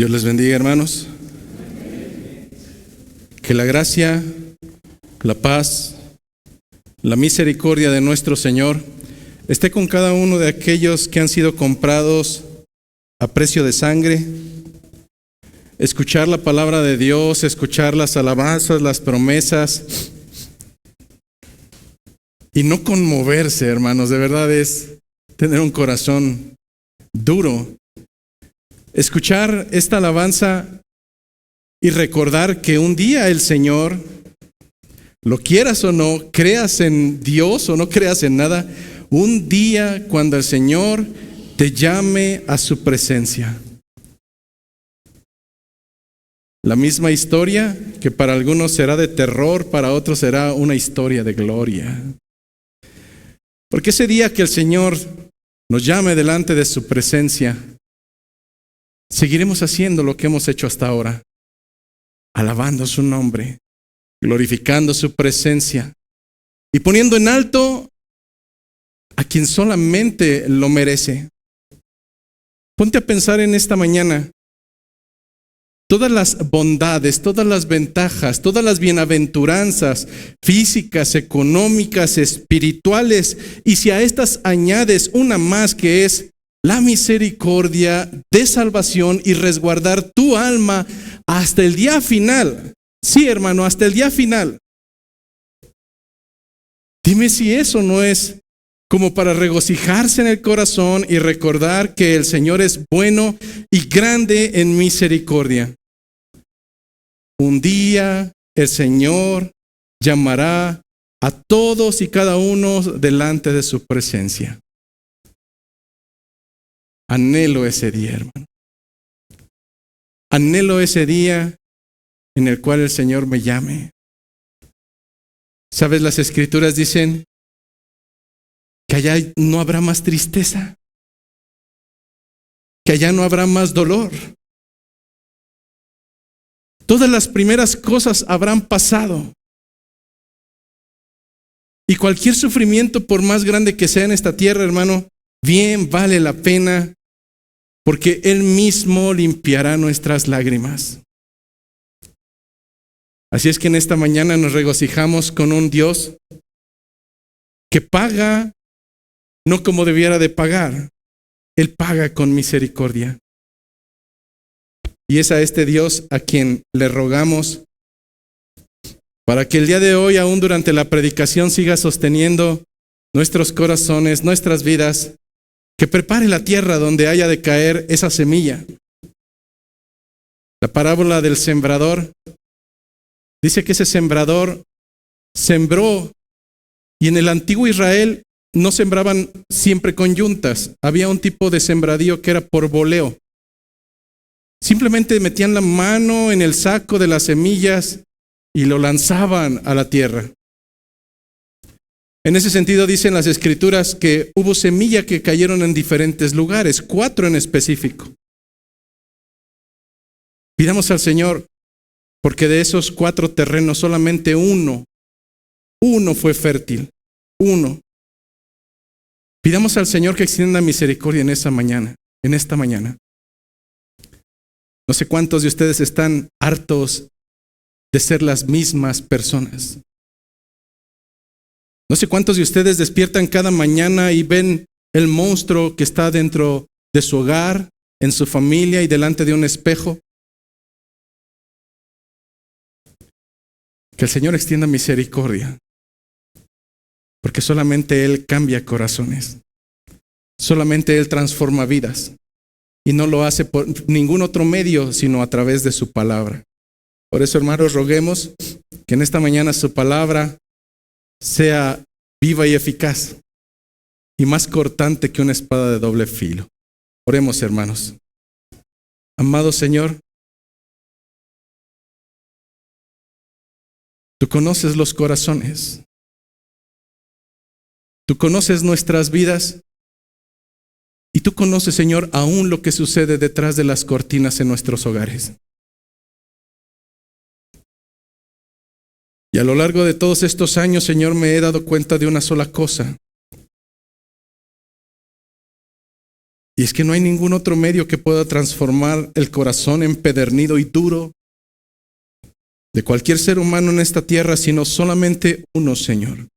Dios les bendiga, hermanos. Que la gracia, la paz, la misericordia de nuestro Señor esté con cada uno de aquellos que han sido comprados a precio de sangre. Escuchar la palabra de Dios, escuchar las alabanzas, las promesas y no conmoverse, hermanos. De verdad es tener un corazón duro. Escuchar esta alabanza y recordar que un día el Señor, lo quieras o no, creas en Dios o no creas en nada, un día cuando el Señor te llame a su presencia. La misma historia que para algunos será de terror, para otros será una historia de gloria. Porque ese día que el Señor nos llame delante de su presencia, seguiremos haciendo lo que hemos hecho hasta ahora, alabando su nombre, glorificando su presencia y poniendo en alto a quien solamente lo merece. Ponte a pensar en esta mañana. Todas las bondades, todas las ventajas, todas las bienaventuranzas físicas, económicas, espirituales, y si a estas añades una más que es la misericordia de salvación y resguardar tu alma hasta el día final. Sí, hermano, hasta el día final. Dime si eso no es como para regocijarse en el corazón y recordar que el Señor es bueno y grande en misericordia. Un día el Señor llamará a todos y cada uno delante de su presencia. Anhelo ese día, hermano. Anhelo ese día en el cual el Señor me llame. ¿Sabes? Las Escrituras dicen que allá no habrá más tristeza, que allá no habrá más dolor. Todas las primeras cosas habrán pasado. Y cualquier sufrimiento, por más grande que sea en esta tierra, hermano, bien vale la pena, porque Él mismo limpiará nuestras lágrimas. Así es que en esta mañana nos regocijamos con un Dios que paga no como debiera de pagar. Él paga con misericordia. Y es a este Dios a quien le rogamos para que el día de hoy, aún durante la predicación, siga sosteniendo nuestros corazones, nuestras vidas, que prepare la tierra donde haya de caer esa semilla. La parábola del sembrador dice que ese sembrador sembró, y en el antiguo Israel no sembraban siempre con yuntas. Había un tipo de sembradío que era por voleo. Simplemente metían la mano en el saco de las semillas y lo lanzaban a la tierra. En ese sentido dicen las Escrituras que hubo semilla que cayeron en diferentes lugares, 4 en específico. Pidamos al Señor, porque de esos 4 terrenos solamente uno fue fértil, 1. Pidamos al Señor que extienda misericordia en esta mañana. No sé cuántos de ustedes están hartos de ser las mismas personas. No sé cuántos de ustedes despiertan cada mañana y ven el monstruo que está dentro de su hogar, en su familia y delante de un espejo. Que el Señor extienda misericordia, porque solamente Él cambia corazones. Solamente Él transforma vidas. Y no lo hace por ningún otro medio, sino a través de su palabra. Por eso, hermanos, roguemos que en esta mañana su palabra sea viva y eficaz y más cortante que una espada de doble filo. Oremos, hermanos. Amado Señor, tú conoces los corazones. Tú conoces nuestras vidas. Y tú conoces, Señor, aún lo que sucede detrás de las cortinas en nuestros hogares. Y a lo largo de todos estos años, Señor, me he dado cuenta de una sola cosa. Y es que no hay ningún otro medio que pueda transformar el corazón empedernido y duro de cualquier ser humano en esta tierra, sino solamente uno, Señor.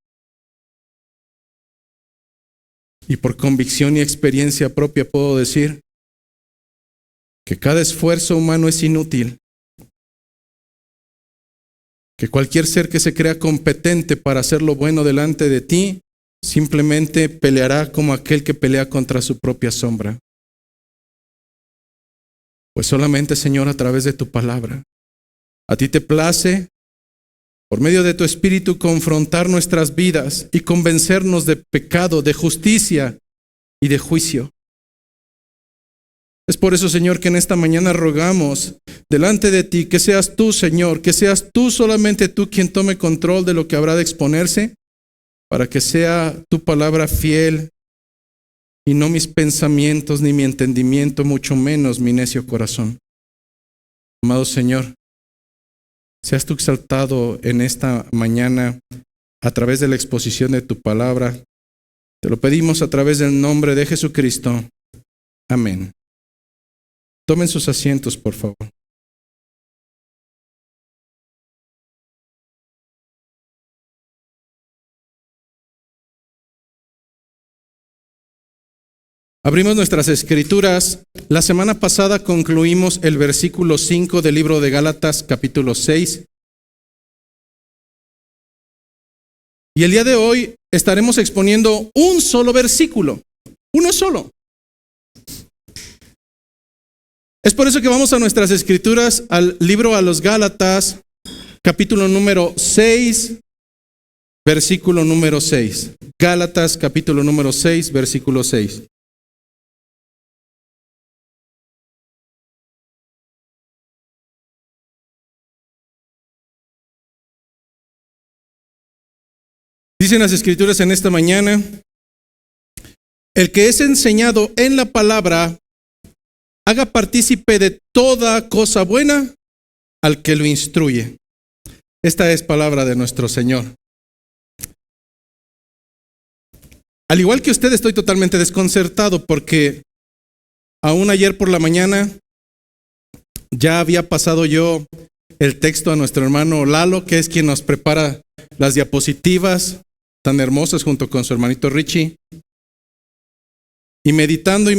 Y por convicción y experiencia propia puedo decir que cada esfuerzo humano es inútil, que cualquier ser que se crea competente para hacer lo bueno delante de ti, simplemente peleará como aquel que pelea contra su propia sombra. Pues solamente, Señor, a través de tu palabra, a ti te place, por medio de tu Espíritu, confrontar nuestras vidas y convencernos de pecado, de justicia y de juicio. Es por eso, Señor, que en esta mañana rogamos delante de ti que seas tú, Señor, que seas tú, solamente tú, quien tome control de lo que habrá de exponerse, para que sea tu palabra fiel y no mis pensamientos ni mi entendimiento, mucho menos mi necio corazón. Amado Señor, seas tú exaltado en esta mañana a través de la exposición de tu palabra. Te lo pedimos a través del nombre de Jesucristo. Amén. Tomen sus asientos, por favor. Abrimos nuestras escrituras. La semana pasada concluimos el versículo 5 del libro de Gálatas, capítulo 6. Y el día de hoy estaremos exponiendo un solo versículo, uno solo. Es por eso que vamos a nuestras escrituras, al libro a los Gálatas, capítulo número 6, versículo número 6. Gálatas, capítulo número 6, versículo 6. Dicen las escrituras en esta mañana: el que es enseñado en la palabra, haga partícipe de toda cosa buena al que lo instruye. Esta es palabra de nuestro Señor. Al igual que usted, estoy totalmente desconcertado porque aún ayer por la mañana ya había pasado yo el texto a nuestro hermano Lalo, que es quien nos prepara las diapositivas tan hermosas junto con su hermanito Richie. Y meditando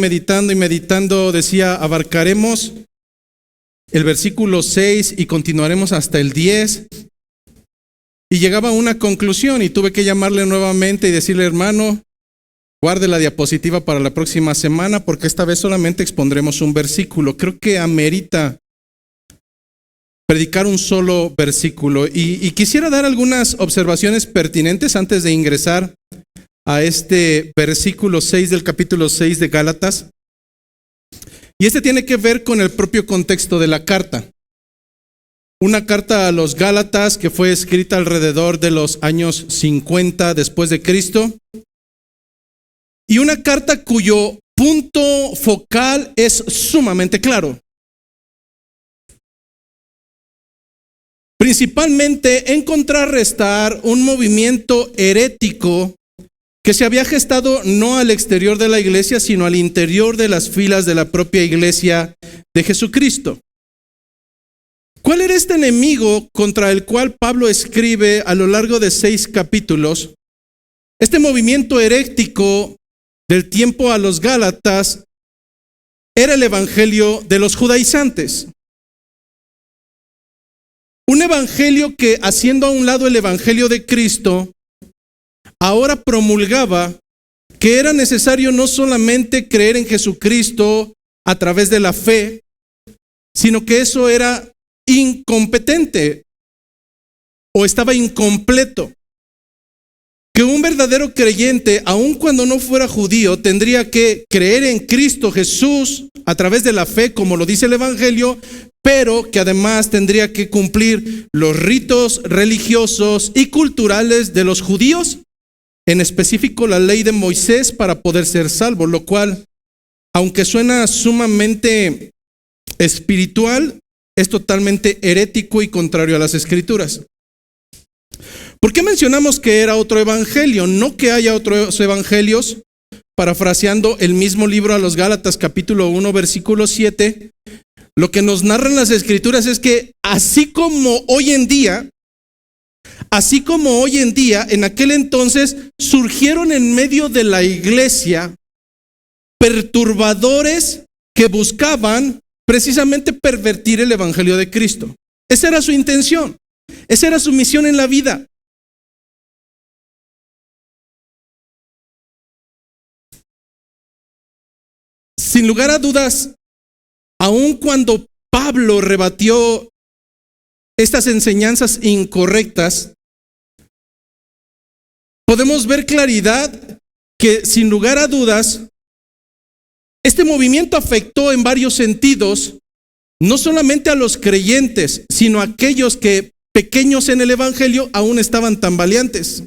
decía, abarcaremos el versículo 6 y continuaremos hasta el 10. Y llegaba a una conclusión y tuve que llamarle nuevamente y decirle: hermano, guarde la diapositiva para la próxima semana porque esta vez solamente expondremos un versículo. Creo que amerita predicar un solo versículo. Y quisiera dar algunas observaciones pertinentes antes de ingresar a este versículo 6 del capítulo 6 de Gálatas. Y este tiene que ver con el propio contexto de la carta. Una carta a los Gálatas que fue escrita alrededor de los años 50 después de Cristo. Y una carta cuyo punto focal es sumamente claro. Principalmente en contrarrestar un movimiento herético que se había gestado no al exterior de la iglesia, sino al interior de las filas de la propia iglesia de Jesucristo. ¿Cuál era este enemigo contra el cual Pablo escribe a lo largo de 6 capítulos? Este movimiento herético del tiempo a los Gálatas era el evangelio de los judaizantes. Un evangelio que, haciendo a un lado el evangelio de Cristo, ahora promulgaba que era necesario no solamente creer en Jesucristo a través de la fe, sino que eso era incompetente o estaba incompleto. Que un verdadero creyente, aun cuando no fuera judío, tendría que creer en Cristo Jesús a través de la fe, como lo dice el evangelio, pero que además tendría que cumplir los ritos religiosos y culturales de los judíos, en específico la ley de Moisés, para poder ser salvo, lo cual, aunque suena sumamente espiritual, es totalmente herético y contrario a las Escrituras. ¿Por qué mencionamos que era otro evangelio? No que haya otros evangelios, parafraseando el mismo libro a los Gálatas, capítulo 1, versículo 7, lo que nos narran las Escrituras es que así como hoy en día, en aquel entonces surgieron en medio de la iglesia perturbadores que buscaban precisamente pervertir el evangelio de Cristo. Esa era su intención, esa era su misión en la vida. Sin lugar a dudas, aun cuando Pablo rebatió estas enseñanzas incorrectas, podemos ver claridad que sin lugar a dudas, este movimiento afectó en varios sentidos, no solamente a los creyentes, sino a aquellos que, pequeños en el evangelio, aún estaban tambaleantes.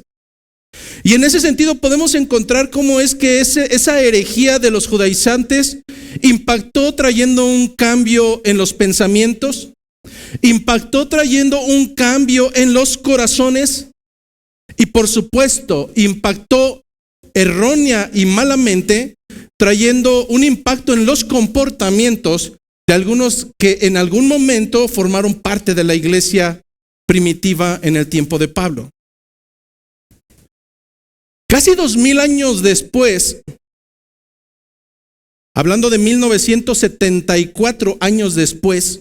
Y en ese sentido podemos encontrar cómo es que esa herejía de los judaizantes impactó trayendo un cambio en los pensamientos, impactó trayendo un cambio en los corazones y por supuesto impactó errónea y malamente trayendo un impacto en los comportamientos de algunos que en algún momento formaron parte de la iglesia primitiva en el tiempo de Pablo. Casi 2000 años después, hablando de 1974 años después,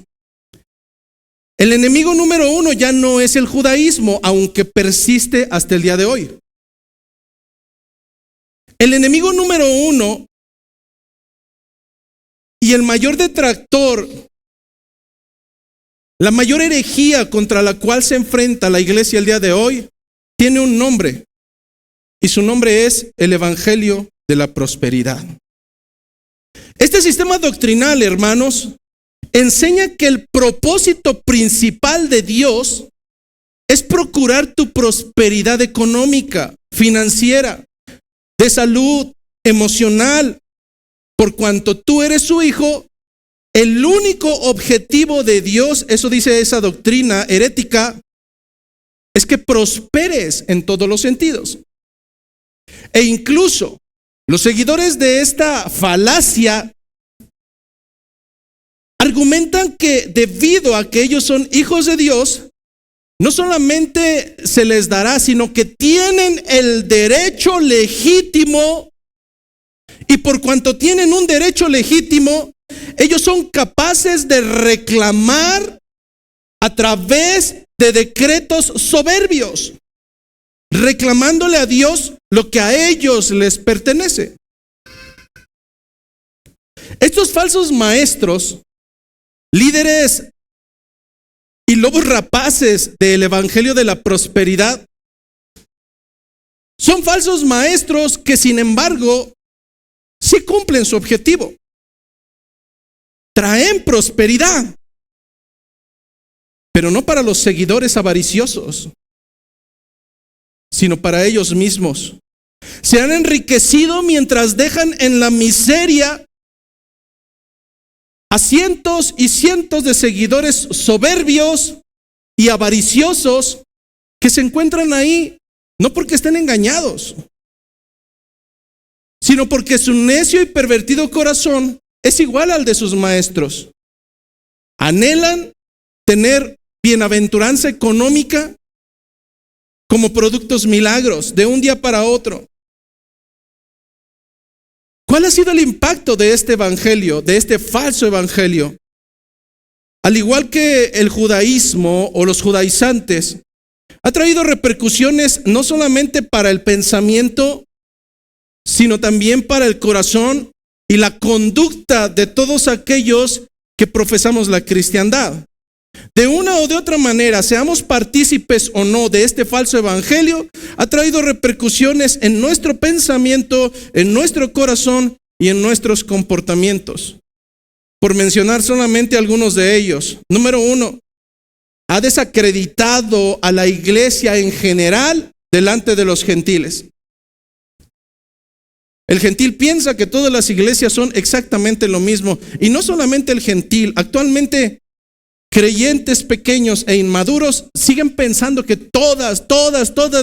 el enemigo número uno ya no es el judaísmo, aunque persiste hasta el día de hoy. El enemigo número uno y el mayor detractor, la mayor herejía contra la cual se enfrenta la iglesia el día de hoy, tiene un nombre. Y su nombre es el Evangelio de la Prosperidad. Este sistema doctrinal, hermanos, enseña que el propósito principal de Dios es procurar tu prosperidad económica, financiera, de salud, emocional. Por cuanto tú eres su hijo, el único objetivo de Dios, eso dice esa doctrina herética, es que prosperes en todos los sentidos. E incluso los seguidores de esta falacia argumentan que debido a que ellos son hijos de Dios, no solamente se les dará, sino que tienen el derecho legítimo, y por cuanto tienen un derecho legítimo, ellos son capaces de reclamar a través de decretos soberbios, reclamándole a Dios lo que a ellos les pertenece. Estos falsos maestros, líderes y lobos rapaces del Evangelio de la Prosperidad, son falsos maestros que sin embargo sí cumplen su objetivo. Traen prosperidad, pero no para los seguidores avariciosos, sino para ellos mismos. Se han enriquecido mientras dejan en la miseria a cientos y cientos de seguidores soberbios y avariciosos que se encuentran ahí, no porque estén engañados, sino porque su necio y pervertido corazón es igual al de sus maestros. Anhelan tener bienaventuranza económica como productos milagros de un día para otro. ¿Cuál ha sido el impacto de este evangelio, de este falso evangelio? Al igual que el judaísmo o los judaizantes, ha traído repercusiones no solamente para el pensamiento, sino también para el corazón y la conducta de todos aquellos que profesamos la cristiandad. De una o de otra manera, seamos partícipes o no de este falso evangelio, ha traído repercusiones en nuestro pensamiento, en nuestro corazón y en nuestros comportamientos. Por mencionar solamente algunos de ellos. Número 1, ha desacreditado a la iglesia en general delante de los gentiles. El gentil piensa que todas las iglesias son exactamente lo mismo. Y no solamente el gentil, actualmente creyentes pequeños e inmaduros siguen pensando que todas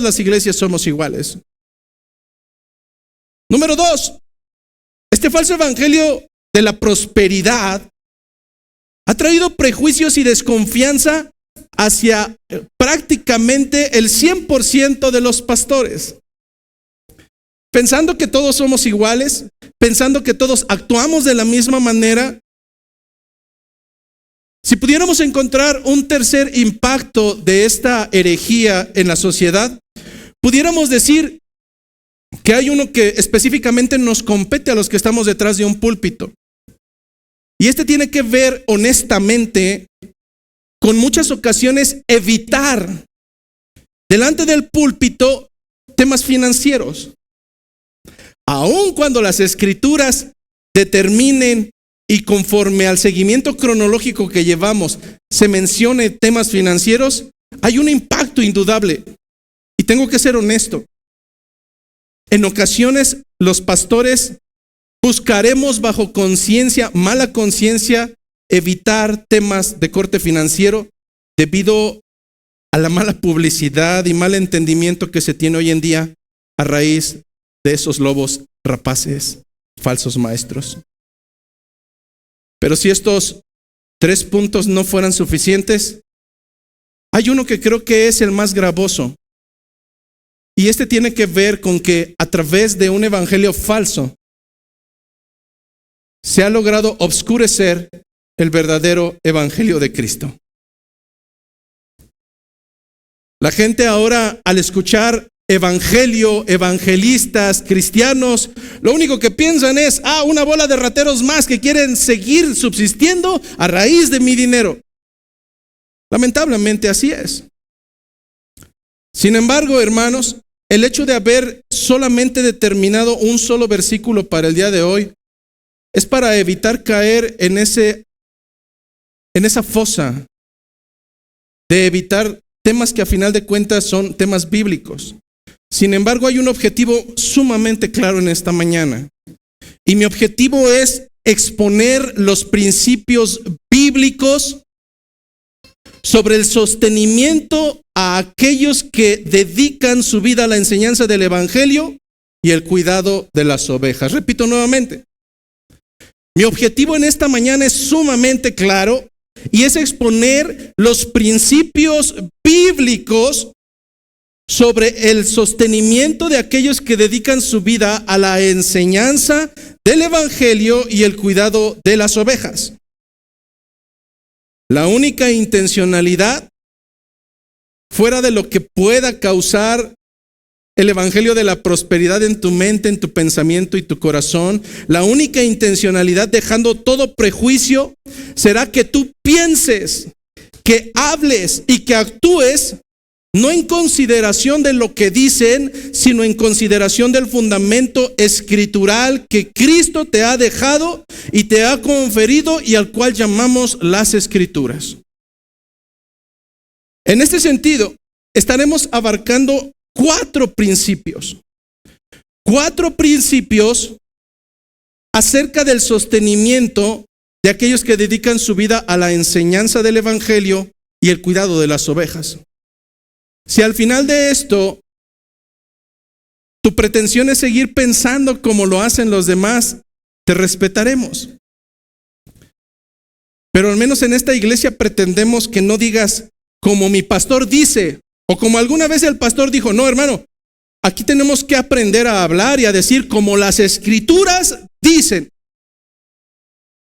las iglesias somos iguales. Número 2, este falso evangelio de la prosperidad ha traído prejuicios y desconfianza hacia prácticamente el 100% de los pastores. Pensando que todos somos iguales, pensando que todos actuamos de la misma manera. Si pudiéramos encontrar un tercer impacto de esta herejía en la sociedad, pudiéramos decir que hay uno que específicamente nos compete a los que estamos detrás de un púlpito. Y este tiene que ver honestamente con muchas ocasiones evitar delante del púlpito temas financieros. Aun cuando las escrituras determinen y conforme al seguimiento cronológico que llevamos se mencione temas financieros, hay un impacto indudable. Y tengo que ser honesto. En ocasiones los pastores buscaremos bajo conciencia, mala conciencia, evitar temas de corte financiero debido a la mala publicidad y mal entendimiento que se tiene hoy en día a raíz de esos lobos rapaces, falsos maestros. Pero si estos 3 puntos no fueran suficientes, hay uno que creo que es el más gravoso. Y este tiene que ver con que a través de un evangelio falso se ha logrado obscurecer el verdadero evangelio de Cristo. La gente ahora, al escuchar evangelio, evangelistas, cristianos, lo único que piensan es, una bola de rateros más que quieren seguir subsistiendo a raíz de mi dinero. Lamentablemente así es. Sin embargo, hermanos, el hecho de haber solamente determinado un solo versículo para el día de hoy es para evitar caer en esa fosa de evitar temas que a final de cuentas son temas bíblicos. Sin embargo, hay un objetivo sumamente claro en esta mañana. Y mi objetivo es exponer los principios bíblicos sobre el sostenimiento a aquellos que dedican su vida a la enseñanza del evangelio y el cuidado de las ovejas. Repito nuevamente, mi objetivo en esta mañana es sumamente claro y es exponer los principios bíblicos sobre el sostenimiento de aquellos que dedican su vida a la enseñanza del evangelio y el cuidado de las ovejas. La única intencionalidad fuera de lo que pueda causar el evangelio de la prosperidad en tu mente, en tu pensamiento y tu corazón, la única intencionalidad, dejando todo prejuicio, será que tú pienses, que hables y que actúes no en consideración de lo que dicen, sino en consideración del fundamento escritural que Cristo te ha dejado y te ha conferido y al cual llamamos las Escrituras. En este sentido, estaremos abarcando 4 principios. 4 principios acerca del sostenimiento de aquellos que dedican su vida a la enseñanza del evangelio y el cuidado de las ovejas. Si al final de esto tu pretensión es seguir pensando como lo hacen los demás, te respetaremos. Pero al menos en esta iglesia pretendemos que no digas como mi pastor dice, o como alguna vez el pastor dijo. No, hermano, aquí tenemos que aprender a hablar y a decir como las escrituras dicen.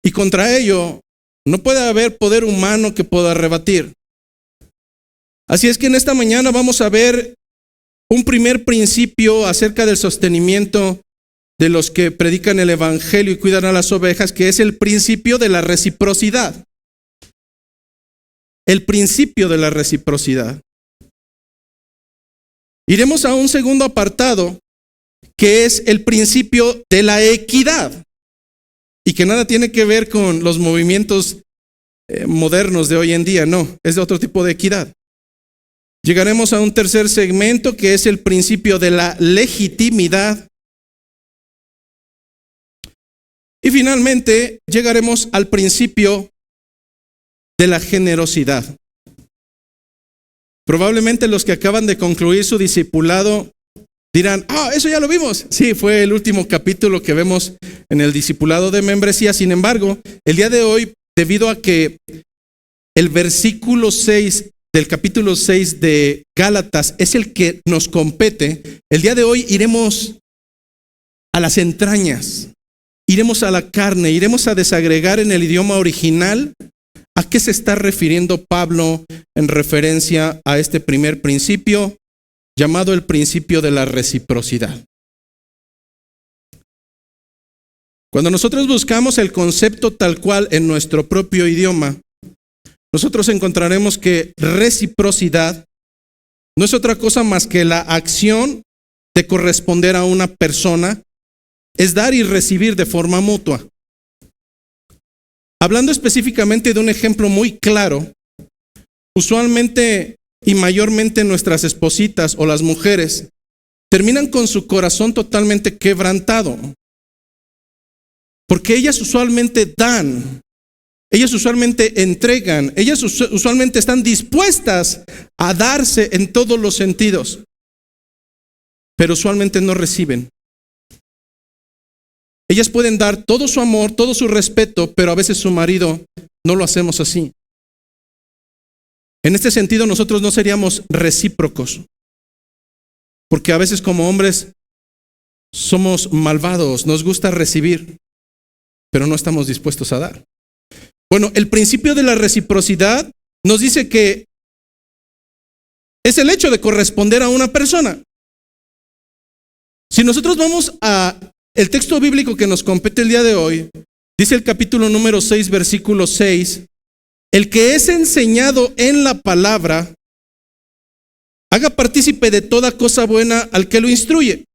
Y contra ello no puede haber poder humano que pueda rebatir. Así es que en esta mañana vamos a ver un primer principio acerca del sostenimiento de los que predican el evangelio y cuidan a las ovejas, que es el principio de la reciprocidad. El principio de la reciprocidad. Iremos a un segundo apartado, que es el principio de la equidad, y que nada tiene que ver con los movimientos modernos de hoy en día, no, es de otro tipo de equidad. Llegaremos a un tercer segmento, que es el principio de la legitimidad. Y finalmente llegaremos al principio de la generosidad. Probablemente los que acaban de concluir su discipulado Dirán, eso ya lo vimos. Sí, fue el último capítulo que vemos en el discipulado de membresía. Sin embargo, el día de hoy, debido a que el versículo 6 del capítulo 6 de Gálatas es el que nos compete, el día de hoy iremos a las entrañas, iremos a la carne, iremos a desagregar en el idioma original a qué se está refiriendo Pablo en referencia a este primer principio, llamado el principio de la reciprocidad. Cuando nosotros buscamos el concepto tal cual en nuestro propio idioma, nosotros encontraremos que reciprocidad no es otra cosa más que la acción de corresponder a una persona, es dar y recibir de forma mutua. Hablando específicamente de un ejemplo muy claro, usualmente y mayormente nuestras espositas o las mujeres terminan con su corazón totalmente quebrantado, porque ellas usualmente dan, ellas usualmente entregan, ellas usualmente están dispuestas a darse en todos los sentidos, pero usualmente no reciben. Ellas pueden dar todo su amor, todo su respeto, pero a veces su marido no lo hacemos así. En este sentido, nosotros no seríamos recíprocos, porque a veces como hombres somos malvados, nos gusta recibir, pero no estamos dispuestos a dar. Bueno, el principio de la reciprocidad nos dice que es el hecho de corresponder a una persona. Si nosotros vamos a el texto bíblico que nos compete el día de hoy, dice el capítulo número 6, versículo 6, el que es enseñado en la palabra, haga partícipe de toda cosa buena al que lo instruye.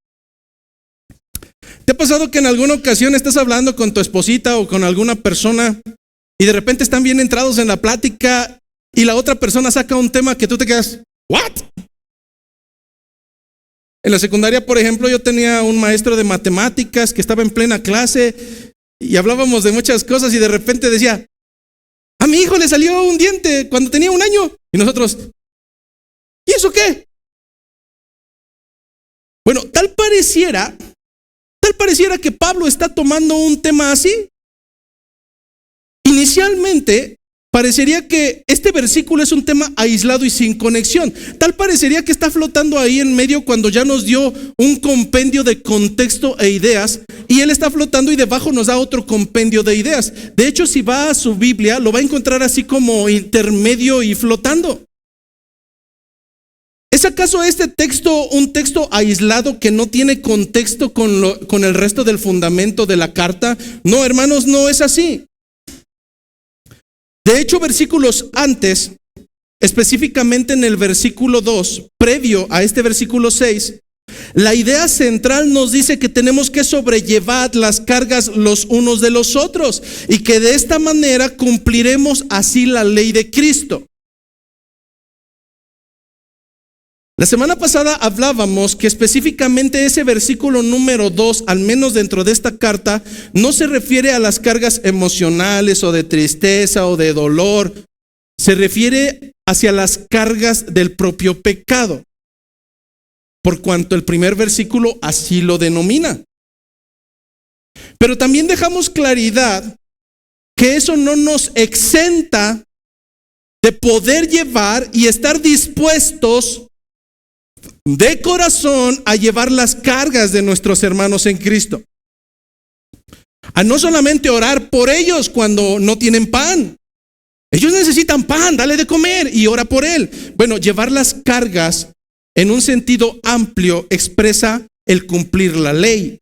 ¿Te ha pasado que en alguna ocasión estás hablando con tu esposita o con alguna persona y de repente están bien entrados en la plática y la otra persona saca un tema que tú te quedas, ¿what? En la secundaria, por ejemplo, yo tenía un maestro de matemáticas que estaba en plena clase y hablábamos de muchas cosas y de repente decía, a mi hijo le salió un diente cuando tenía 1 año. Y nosotros, ¿y eso qué? Bueno, tal pareciera que Pablo está tomando un tema así. Inicialmente, parecería que este versículo es un tema aislado y sin conexión. Tal parecería que está flotando ahí en medio cuando ya nos dio un compendio de contexto e ideas, y él está flotando y debajo nos da otro compendio de ideas. De hecho, si va a su Biblia, lo va a encontrar así como intermedio y flotando. ¿Es acaso este texto un texto aislado que no tiene contexto con el resto del fundamento de la carta? No, hermanos, no es así. De hecho, versículos antes, específicamente en el versículo 2, previo a este versículo 6, la idea central nos dice que tenemos que sobrellevar las cargas los unos de los otros y que de esta manera cumpliremos así la ley de Cristo. La semana pasada hablábamos que específicamente ese versículo número 2, al menos dentro de esta carta, no se refiere a las cargas emocionales o de tristeza o de dolor, se refiere hacia las cargas del propio pecado, por cuanto el primer versículo así lo denomina. Pero también dejamos claridad que eso no nos exenta de poder llevar y estar dispuestos de corazón a llevar las cargas de nuestros hermanos en Cristo. A no solamente orar por ellos cuando no tienen pan. Ellos necesitan pan, dale de comer y ora por él. Bueno, llevar las cargas en un sentido amplio expresa el cumplir la ley.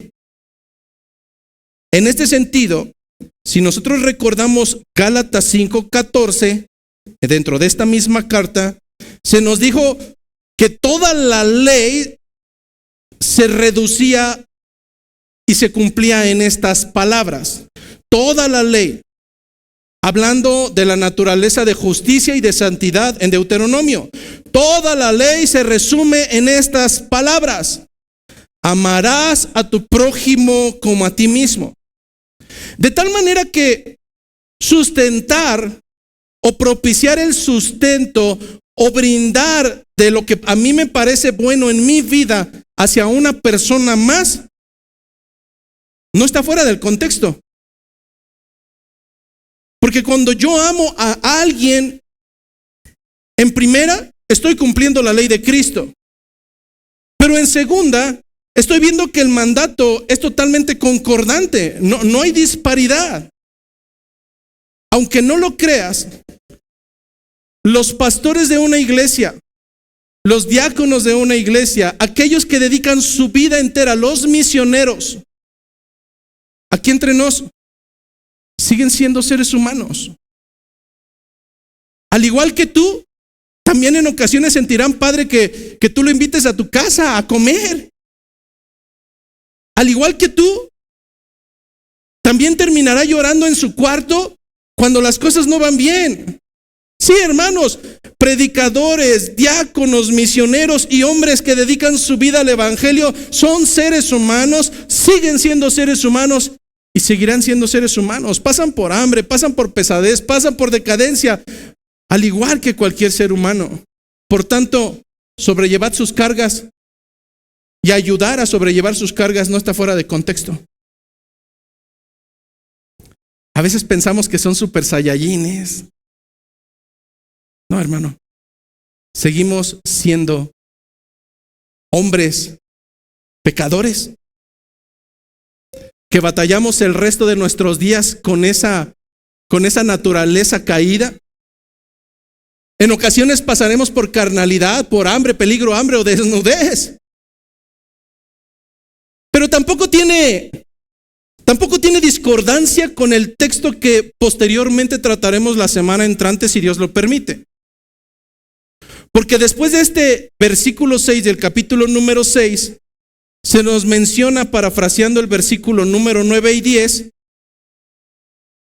En este sentido, si nosotros recordamos Gálatas 5:14, dentro de esta misma carta, se nos dijo que toda la ley se reducía y se cumplía en estas palabras. Toda la ley, hablando de la naturaleza de justicia y de santidad en Deuteronomio. Toda la ley se resume en estas palabras: amarás a tu prójimo como a ti mismo. De tal manera que sustentar o propiciar el sustento o brindar de lo que a mí me parece bueno en mi vida hacia una persona más, no está fuera del contexto. Porque cuando yo amo a alguien, en primera, estoy cumpliendo la ley de Cristo. Pero en segunda, estoy viendo que el mandato es totalmente concordante. No hay disparidad. Aunque no lo creas, los pastores de una iglesia, los diáconos de una iglesia, aquellos que dedican su vida entera, los misioneros, aquí entre nos, siguen siendo seres humanos. Al igual que tú, también en ocasiones sentirán, Padre, que tú lo invites a tu casa a comer. Al igual que tú, también terminará llorando en su cuarto cuando las cosas no van bien. Sí, hermanos, predicadores, diáconos, misioneros y hombres que dedican su vida al evangelio son seres humanos, siguen siendo seres humanos y seguirán siendo seres humanos. Pasan por hambre, pasan por pesadez, pasan por decadencia, al igual que cualquier ser humano. Por tanto, sobrellevad sus cargas y ayudar a sobrellevar sus cargas no está fuera de contexto. A veces pensamos que son super saiyajines. No, hermano. Seguimos siendo hombres pecadores que batallamos el resto de nuestros días con esa naturaleza caída. En ocasiones pasaremos por carnalidad, por hambre, peligro, hambre o desnudez. Pero tampoco tiene discordancia con el texto que posteriormente trataremos la semana entrante, si Dios lo permite. Porque después de este versículo 6 del capítulo número 6, se nos menciona, parafraseando el versículo número 9 y 10,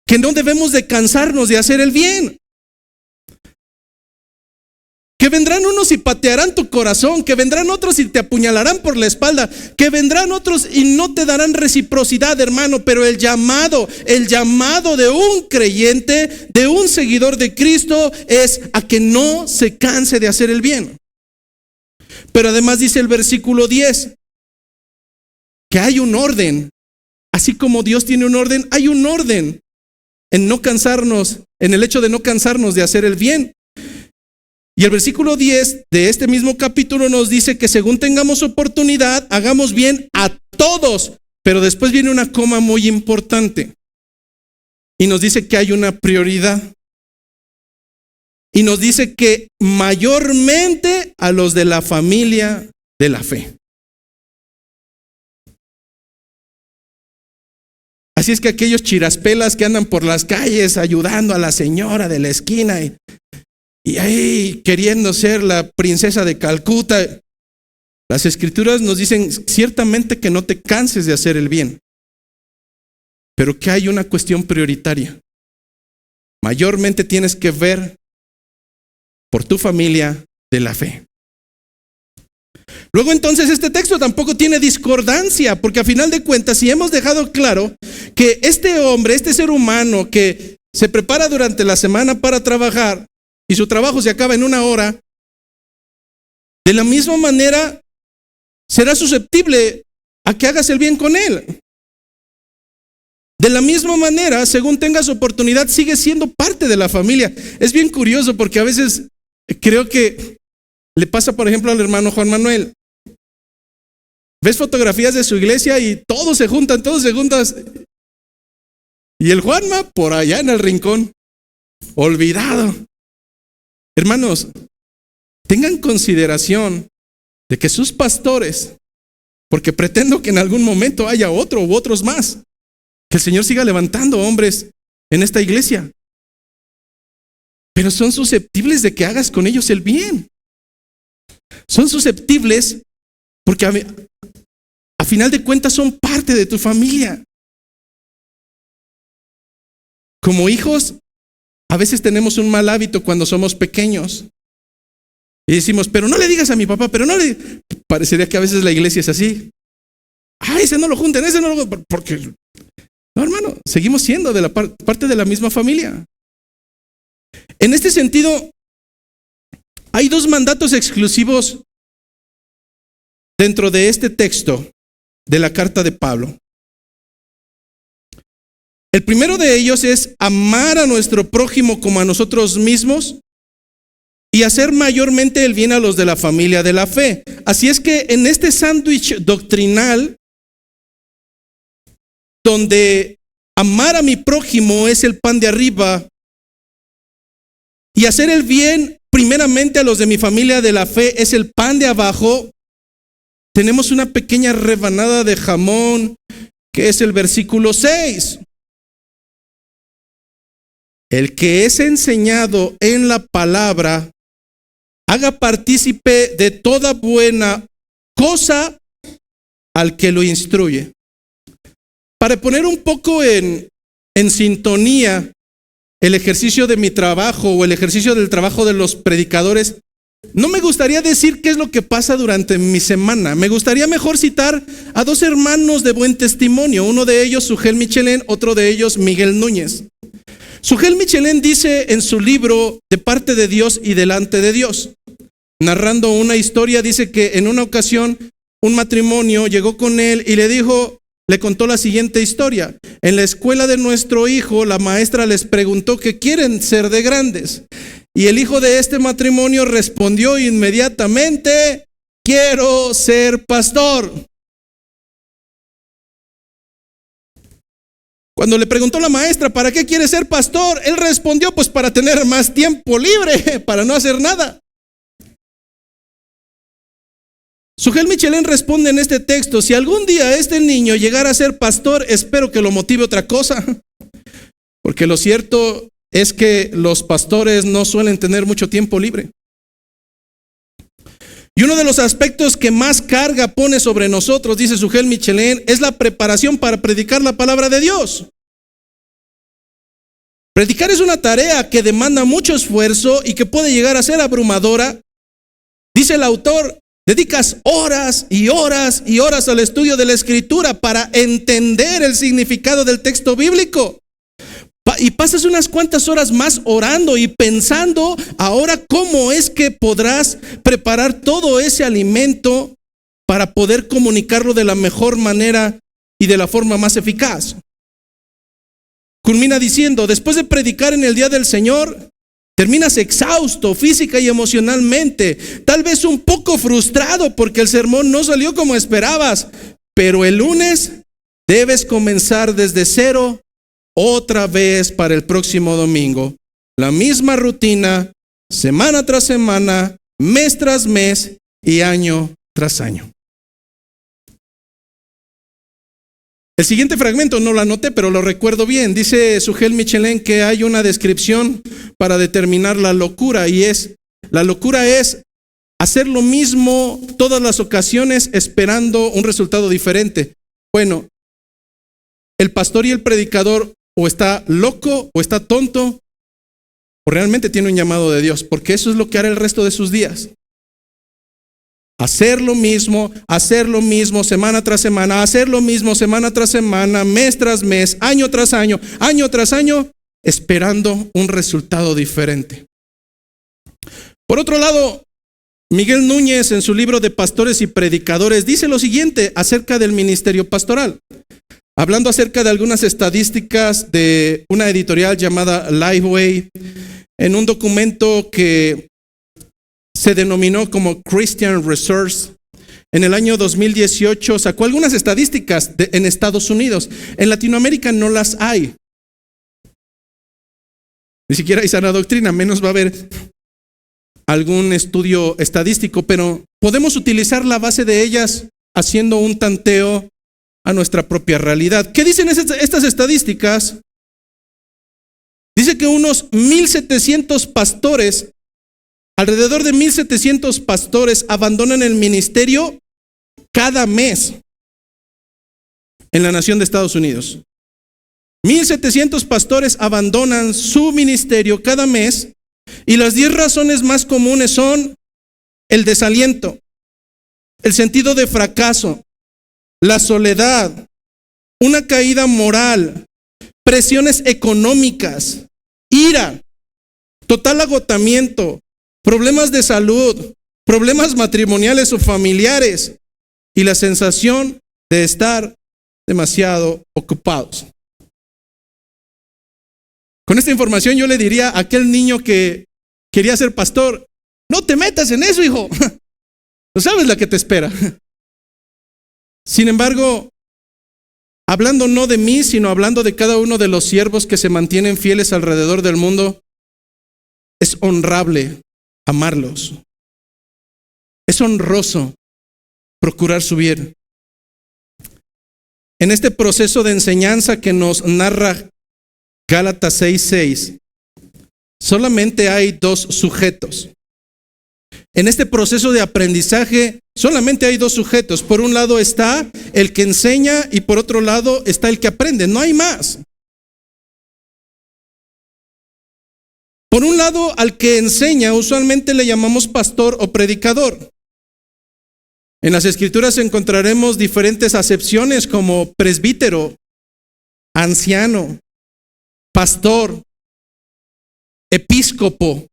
que no debemos de cansarnos de hacer el bien. Que vendrán unos y patearán tu corazón, que vendrán otros y te apuñalarán por la espalda, que vendrán otros y no te darán reciprocidad, hermano, pero el llamado de un creyente, de un seguidor de Cristo, es a que no se canse de hacer el bien. Pero además dice el versículo 10, que hay un orden, así como Dios tiene un orden, hay un orden en no cansarnos, en el hecho de no cansarnos de hacer el bien. Y el versículo 10 de este mismo capítulo nos dice que según tengamos oportunidad, hagamos bien a todos. Pero después viene una coma muy importante. Y nos dice que hay una prioridad. Y nos dice que mayormente a los de la familia de la fe. Así es que aquellos chiraspelas que andan por las calles ayudando a la señora de la esquina y ahí queriendo ser la princesa de Calcuta, las escrituras nos dicen ciertamente que no te canses de hacer el bien, pero que hay una cuestión prioritaria. Mayormente tienes que ver por tu familia de la fe. Luego entonces este texto tampoco tiene discordancia, porque a final de cuentas, si hemos dejado claro que este hombre, este ser humano que se prepara durante la semana para trabajar y su trabajo se acaba en 1 hora, de la misma manera será susceptible a que hagas el bien con él. De la misma manera, según tengas oportunidad, sigue siendo parte de la familia. Es bien curioso porque a veces creo que le pasa, por ejemplo, al hermano Juan Manuel. Ves fotografías de su iglesia y todos se juntan. Y el Juanma por allá en el rincón, olvidado. Hermanos, tengan consideración de que sus pastores, porque pretendo que en algún momento haya otro u otros más, que el Señor siga levantando hombres en esta iglesia, pero son susceptibles de que hagas con ellos el bien. Son susceptibles porque a final de cuentas son parte de tu familia. Como hijos, a veces tenemos un mal hábito cuando somos pequeños. Y decimos, pero no le digas a mi papá, Parecería que a veces la iglesia es así. Ese no lo junten, ese no lo... Porque, no, hermano, seguimos siendo de la parte de la misma familia. En este sentido, Hay dos mandatos exclusivos dentro de este texto de la carta de Pablo. El primero de ellos es amar a nuestro prójimo como a nosotros mismos y hacer mayormente el bien a los de la familia de la fe. Así es que en este sándwich doctrinal, donde amar a mi prójimo es el pan de arriba y hacer el bien primeramente a los de mi familia de la fe es el pan de abajo, tenemos una pequeña rebanada de jamón que es el versículo 6. El que es enseñado en la palabra, haga partícipe de toda buena cosa al que lo instruye. Para poner un poco en sintonía el ejercicio de mi trabajo o el ejercicio del trabajo de los predicadores, no me gustaría decir qué es lo que pasa durante mi semana. Me gustaría mejor citar a dos hermanos de buen testimonio. Uno de ellos, Sugel Michelén, otro de ellos, Miguel Núñez. Sugel Michelén dice en su libro De parte de Dios y delante de Dios, narrando una historia, dice que en una ocasión un matrimonio llegó con él y le contó la siguiente historia. En la escuela de nuestro hijo, la maestra les preguntó qué quieren ser de grandes. Y el hijo de este matrimonio respondió inmediatamente: quiero ser pastor. Cuando le preguntó la maestra, ¿para qué quiere ser pastor? Él respondió, pues para tener más tiempo libre, para no hacer nada. Sugel Michelén responde en este texto: si algún día este niño llegara a ser pastor, espero que lo motive otra cosa. Porque lo cierto es que los pastores no suelen tener mucho tiempo libre. Y uno de los aspectos que más carga pone sobre nosotros, dice Sugel Michelén, es la preparación para predicar la palabra de Dios. Predicar es una tarea que demanda mucho esfuerzo y que puede llegar a ser abrumadora. Dice el autor: dedicas horas y horas y horas al estudio de la Escritura para entender el significado del texto bíblico. Y pasas unas cuantas horas más orando y pensando ahora cómo es que podrás preparar todo ese alimento para poder comunicarlo de la mejor manera y de la forma más eficaz. Culmina diciendo: después de predicar en el día del Señor, terminas exhausto física y emocionalmente, tal vez un poco frustrado porque el sermón no salió como esperabas, pero el lunes debes comenzar desde cero otra vez para el próximo domingo. La misma rutina, semana tras semana, mes tras mes y año tras año. El siguiente fragmento no lo anoté, pero lo recuerdo bien. Dice Sugel Michelén que hay una descripción para determinar la locura, y la locura es hacer lo mismo todas las ocasiones esperando un resultado diferente. Bueno, el pastor y el predicador o está loco o está tonto o realmente tiene un llamado de Dios, porque eso es lo que hará el resto de sus días. Hacer lo mismo semana tras semana, hacer lo mismo semana tras semana, mes tras mes, año tras año, esperando un resultado diferente. Por otro lado, Miguel Núñez en su libro de Pastores y Predicadores dice lo siguiente acerca del ministerio pastoral. Hablando acerca de algunas estadísticas de una editorial llamada Liveway, en un documento que se denominó como Christian Resource, en el año 2018 sacó algunas estadísticas en Estados Unidos. En Latinoamérica no las hay. Ni siquiera hay sana doctrina, menos va a haber algún estudio estadístico, pero podemos utilizar la base de ellas haciendo un tanteo a nuestra propia realidad. ¿Qué dicen estas estadísticas? Dice que unos 1,700 pastores, alrededor de 1,700 pastores abandonan el ministerio cada mes en la nación de Estados Unidos. 1,700 pastores abandonan su ministerio cada mes, y las 10 razones más comunes son el desaliento, el sentido de fracaso, la soledad, una caída moral, presiones económicas, ira, total agotamiento, problemas de salud, problemas matrimoniales o familiares y la sensación de estar demasiado ocupados. Con esta información yo le diría a aquel niño que quería ser pastor, no te metas en eso, hijo. No sabes la que te espera. Sin embargo, hablando no de mí, sino hablando de cada uno de los siervos que se mantienen fieles alrededor del mundo, es honrable amarlos. Es honroso procurar su bien. En este proceso de enseñanza que nos narra Gálatas 6:6, solamente hay dos sujetos. En este proceso de aprendizaje solamente hay dos sujetos. Por un lado está el que enseña y por otro lado está el que aprende. No hay más. Por un lado, al que enseña usualmente le llamamos pastor o predicador. En las Escrituras encontraremos diferentes acepciones como presbítero, anciano, pastor, episcopo,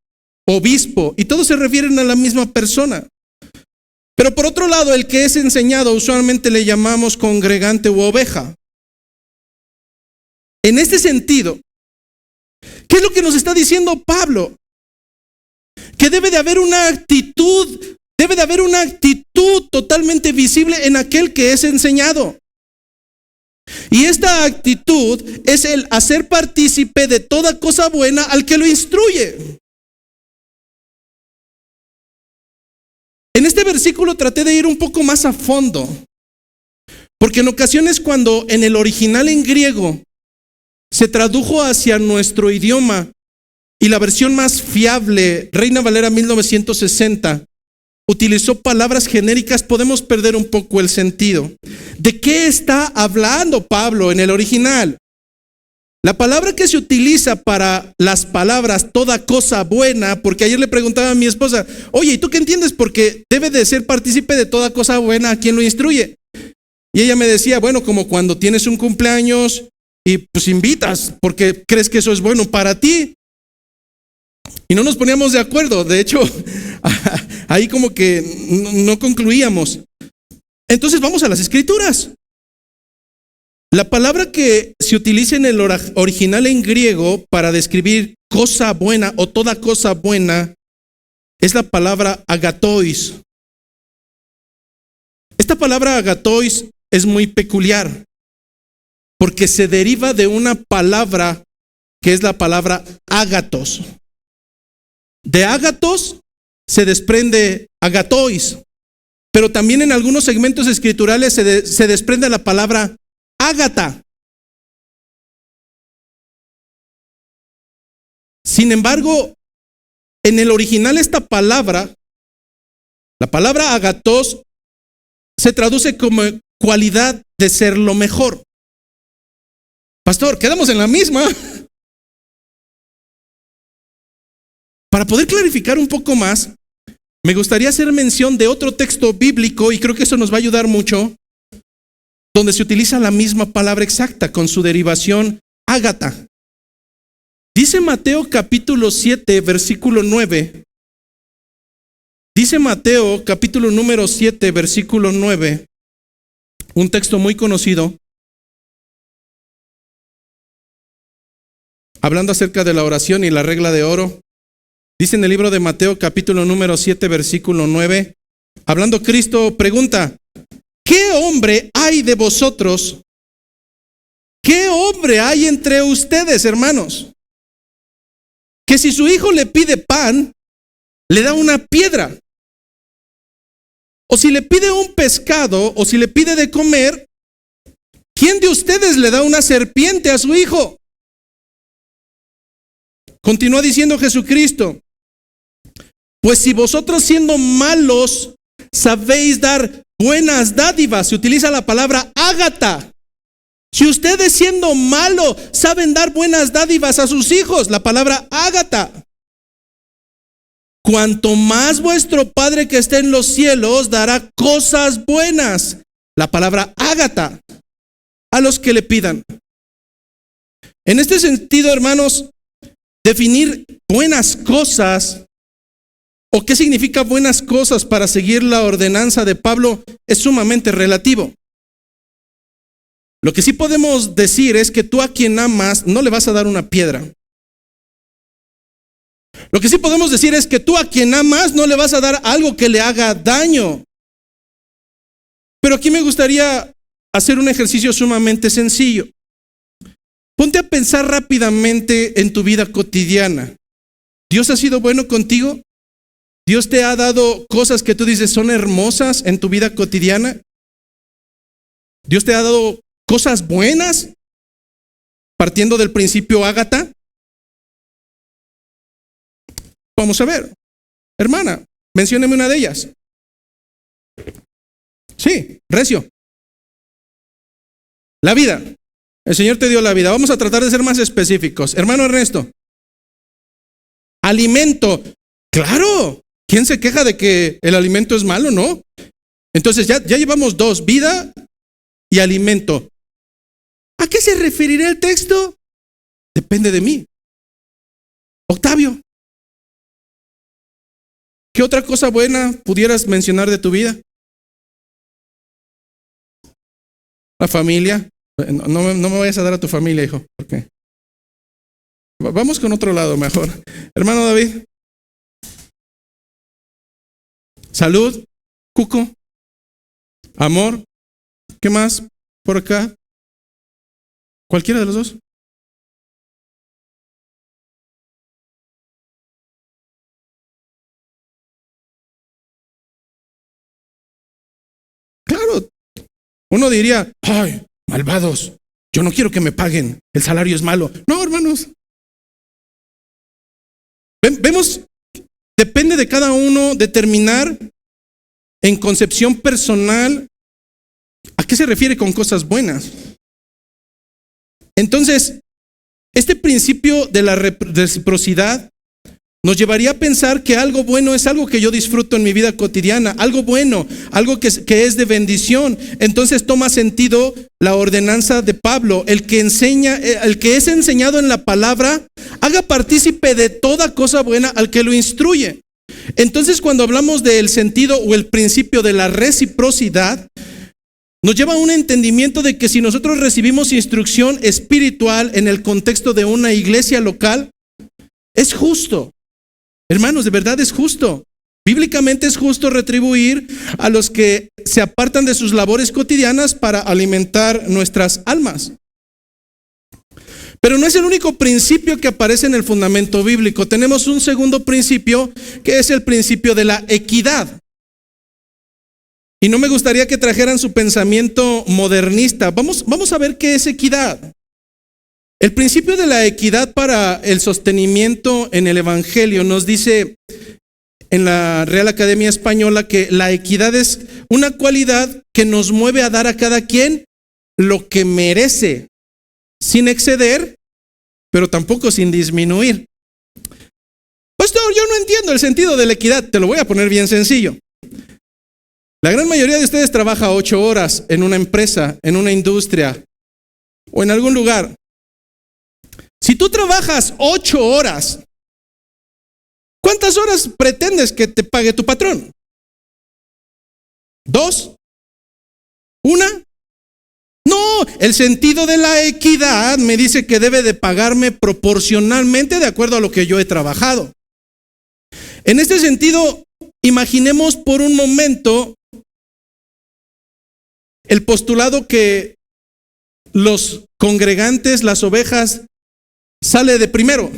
obispo, y todos se refieren a la misma persona. Pero por otro lado, el que es enseñado usualmente le llamamos congregante u oveja. En este sentido, ¿qué es lo que nos está diciendo Pablo? Que debe de haber una actitud totalmente visible en aquel que es enseñado. Y esta actitud es el hacer partícipe de toda cosa buena al que lo instruye. En este versículo traté de ir un poco más a fondo, porque en ocasiones cuando en el original en griego se tradujo hacia nuestro idioma y la versión más fiable, Reina Valera 1960, utilizó palabras genéricas, podemos perder un poco el sentido. ¿De qué está hablando Pablo en el original? La palabra que se utiliza para las palabras toda cosa buena, porque ayer le preguntaba a mi esposa, oye, ¿y tú qué entiendes? Porque debe de ser partícipe de toda cosa buena a quien lo instruye. Y ella me decía, bueno, como cuando tienes un cumpleaños y pues invitas porque crees que eso es bueno para ti. Y no nos poníamos de acuerdo, de hecho, ahí como que no concluíamos. Entonces vamos a las Escrituras. La palabra que se utiliza en el original en griego para describir cosa buena o toda cosa buena es la palabra agatois. Esta palabra agatois es muy peculiar porque se deriva de una palabra que es la palabra ágatos. De ágatos se desprende agatois, pero también en algunos segmentos escriturales se desprende la palabra ágata. Sin embargo, en el original esta palabra, la palabra agatos, se traduce como cualidad de ser lo mejor. Pastor, quedamos en la misma. Para poder clarificar un poco más, me gustaría hacer mención de otro texto bíblico, y creo que eso nos va a ayudar mucho, donde se utiliza la misma palabra exacta con su derivación ágata. Dice Mateo capítulo 7, versículo 9. Dice Mateo capítulo número 7, versículo 9, un texto muy conocido, hablando acerca de la oración y la regla de oro. Dice en el libro de Mateo capítulo número 7, versículo 9, hablando Cristo pregunta, ¿qué hombre hay de vosotros? ¿Qué hombre hay entre ustedes, hermanos? Que si su hijo le pide pan, le da una piedra. O si le pide un pescado, o si le pide de comer, ¿quién de ustedes le da una serpiente a su hijo? Continúa diciendo Jesucristo, pues si vosotros siendo malos sabéis dar buenas dádivas, se utiliza la palabra ágata. Si ustedes siendo malos saben dar buenas dádivas a sus hijos, la palabra ágata, cuanto más vuestro Padre que está en los cielos dará cosas buenas, la palabra ágata, a los que le pidan. En este sentido, hermanos, definir buenas cosas o qué significa buenas cosas para seguir la ordenanza de Pablo es sumamente relativo. Lo que sí podemos decir es que tú a quien amas no le vas a dar una piedra. Lo que sí podemos decir es que tú a quien amas no le vas a dar algo que le haga daño. Pero aquí me gustaría hacer un ejercicio sumamente sencillo. Ponte a pensar rápidamente en tu vida cotidiana. ¿Dios ha sido bueno contigo? ¿Dios te ha dado cosas que tú dices son hermosas en tu vida cotidiana? ¿Dios te ha dado cosas buenas? Partiendo del principio Ágata. Vamos a ver. Hermana, mencióneme una de ellas. Sí, recio. La vida. El Señor te dio la vida. Vamos a tratar de ser más específicos. Hermano Ernesto. Alimento. Claro. ¿Quién se queja de que el alimento es malo, no? Entonces ya llevamos dos, vida y alimento. ¿A qué se referirá el texto? Depende de mí. Octavio. ¿Qué otra cosa buena pudieras mencionar de tu vida? La familia. No me vayas a dar a tu familia, hijo. ¿Por qué? Vamos con otro lado mejor. Hermano David. Salud. Cuco. Amor. ¿Qué más? Por acá. ¿Cualquiera de los dos? Claro. Uno diría, ay, malvados, yo no quiero que me paguen, el salario es malo. No, hermanos. Vemos, depende de cada uno determinar en concepción personal a qué se refiere con cosas buenas. Entonces, este principio de la reciprocidad nos llevaría a pensar que algo bueno es algo que yo disfruto en mi vida cotidiana, algo bueno, algo que es de bendición. Entonces toma sentido la ordenanza de Pablo, el que es enseñado en la palabra, haga partícipe de toda cosa buena al que lo instruye. Entonces cuando hablamos del sentido o el principio de la reciprocidad, nos lleva a un entendimiento de que si nosotros recibimos instrucción espiritual en el contexto de una iglesia local, es justo. Hermanos, de verdad es justo. Bíblicamente es justo retribuir a los que se apartan de sus labores cotidianas para alimentar nuestras almas. Pero no es el único principio que aparece en el fundamento bíblico. Tenemos un segundo principio que es el principio de la equidad. Y no me gustaría que trajeran su pensamiento modernista. Vamos a ver qué es equidad. El principio de la equidad para el sostenimiento en el Evangelio nos dice en la Real Academia Española que la equidad es una cualidad que nos mueve a dar a cada quien lo que merece, sin exceder, pero tampoco sin disminuir. Pastor, yo no entiendo el sentido de la equidad. Te lo voy a poner bien sencillo. La gran mayoría de ustedes trabaja 8 horas en una empresa, en una industria o en algún lugar. Si tú trabajas 8 horas, ¿cuántas horas pretendes que te pague tu patrón? ¿2? ¿1? No, el sentido de la equidad me dice que debe de pagarme proporcionalmente de acuerdo a lo que yo he trabajado. En este sentido, imaginemos por un momento el postulado que los congregantes, las ovejas, sale de primero.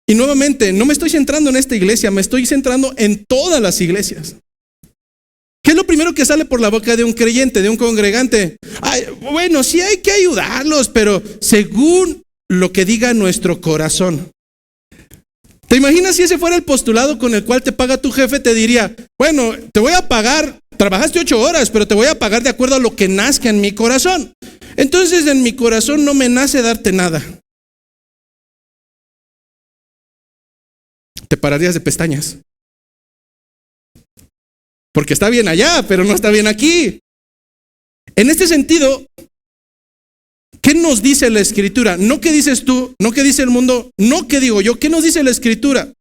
Y nuevamente, no me estoy centrando en esta iglesia, me estoy centrando en todas las iglesias. ¿Qué es lo primero que sale por la boca de un creyente, de un congregante? Ay, bueno, sí hay que ayudarlos, pero según lo que diga nuestro corazón. ¿Te imaginas si ese fuera el postulado con el cual te paga tu jefe? Te diría, bueno, te voy a pagar, trabajaste 8 horas, pero te voy a pagar de acuerdo a lo que nazca en mi corazón. Entonces en mi corazón no me nace darte nada. Te pararías de pestañas. Porque está bien allá, pero no está bien aquí. En este sentido, ¿qué nos dice la Escritura? No qué dices tú, no qué dice el mundo, no qué digo yo, ¿qué nos dice la Escritura?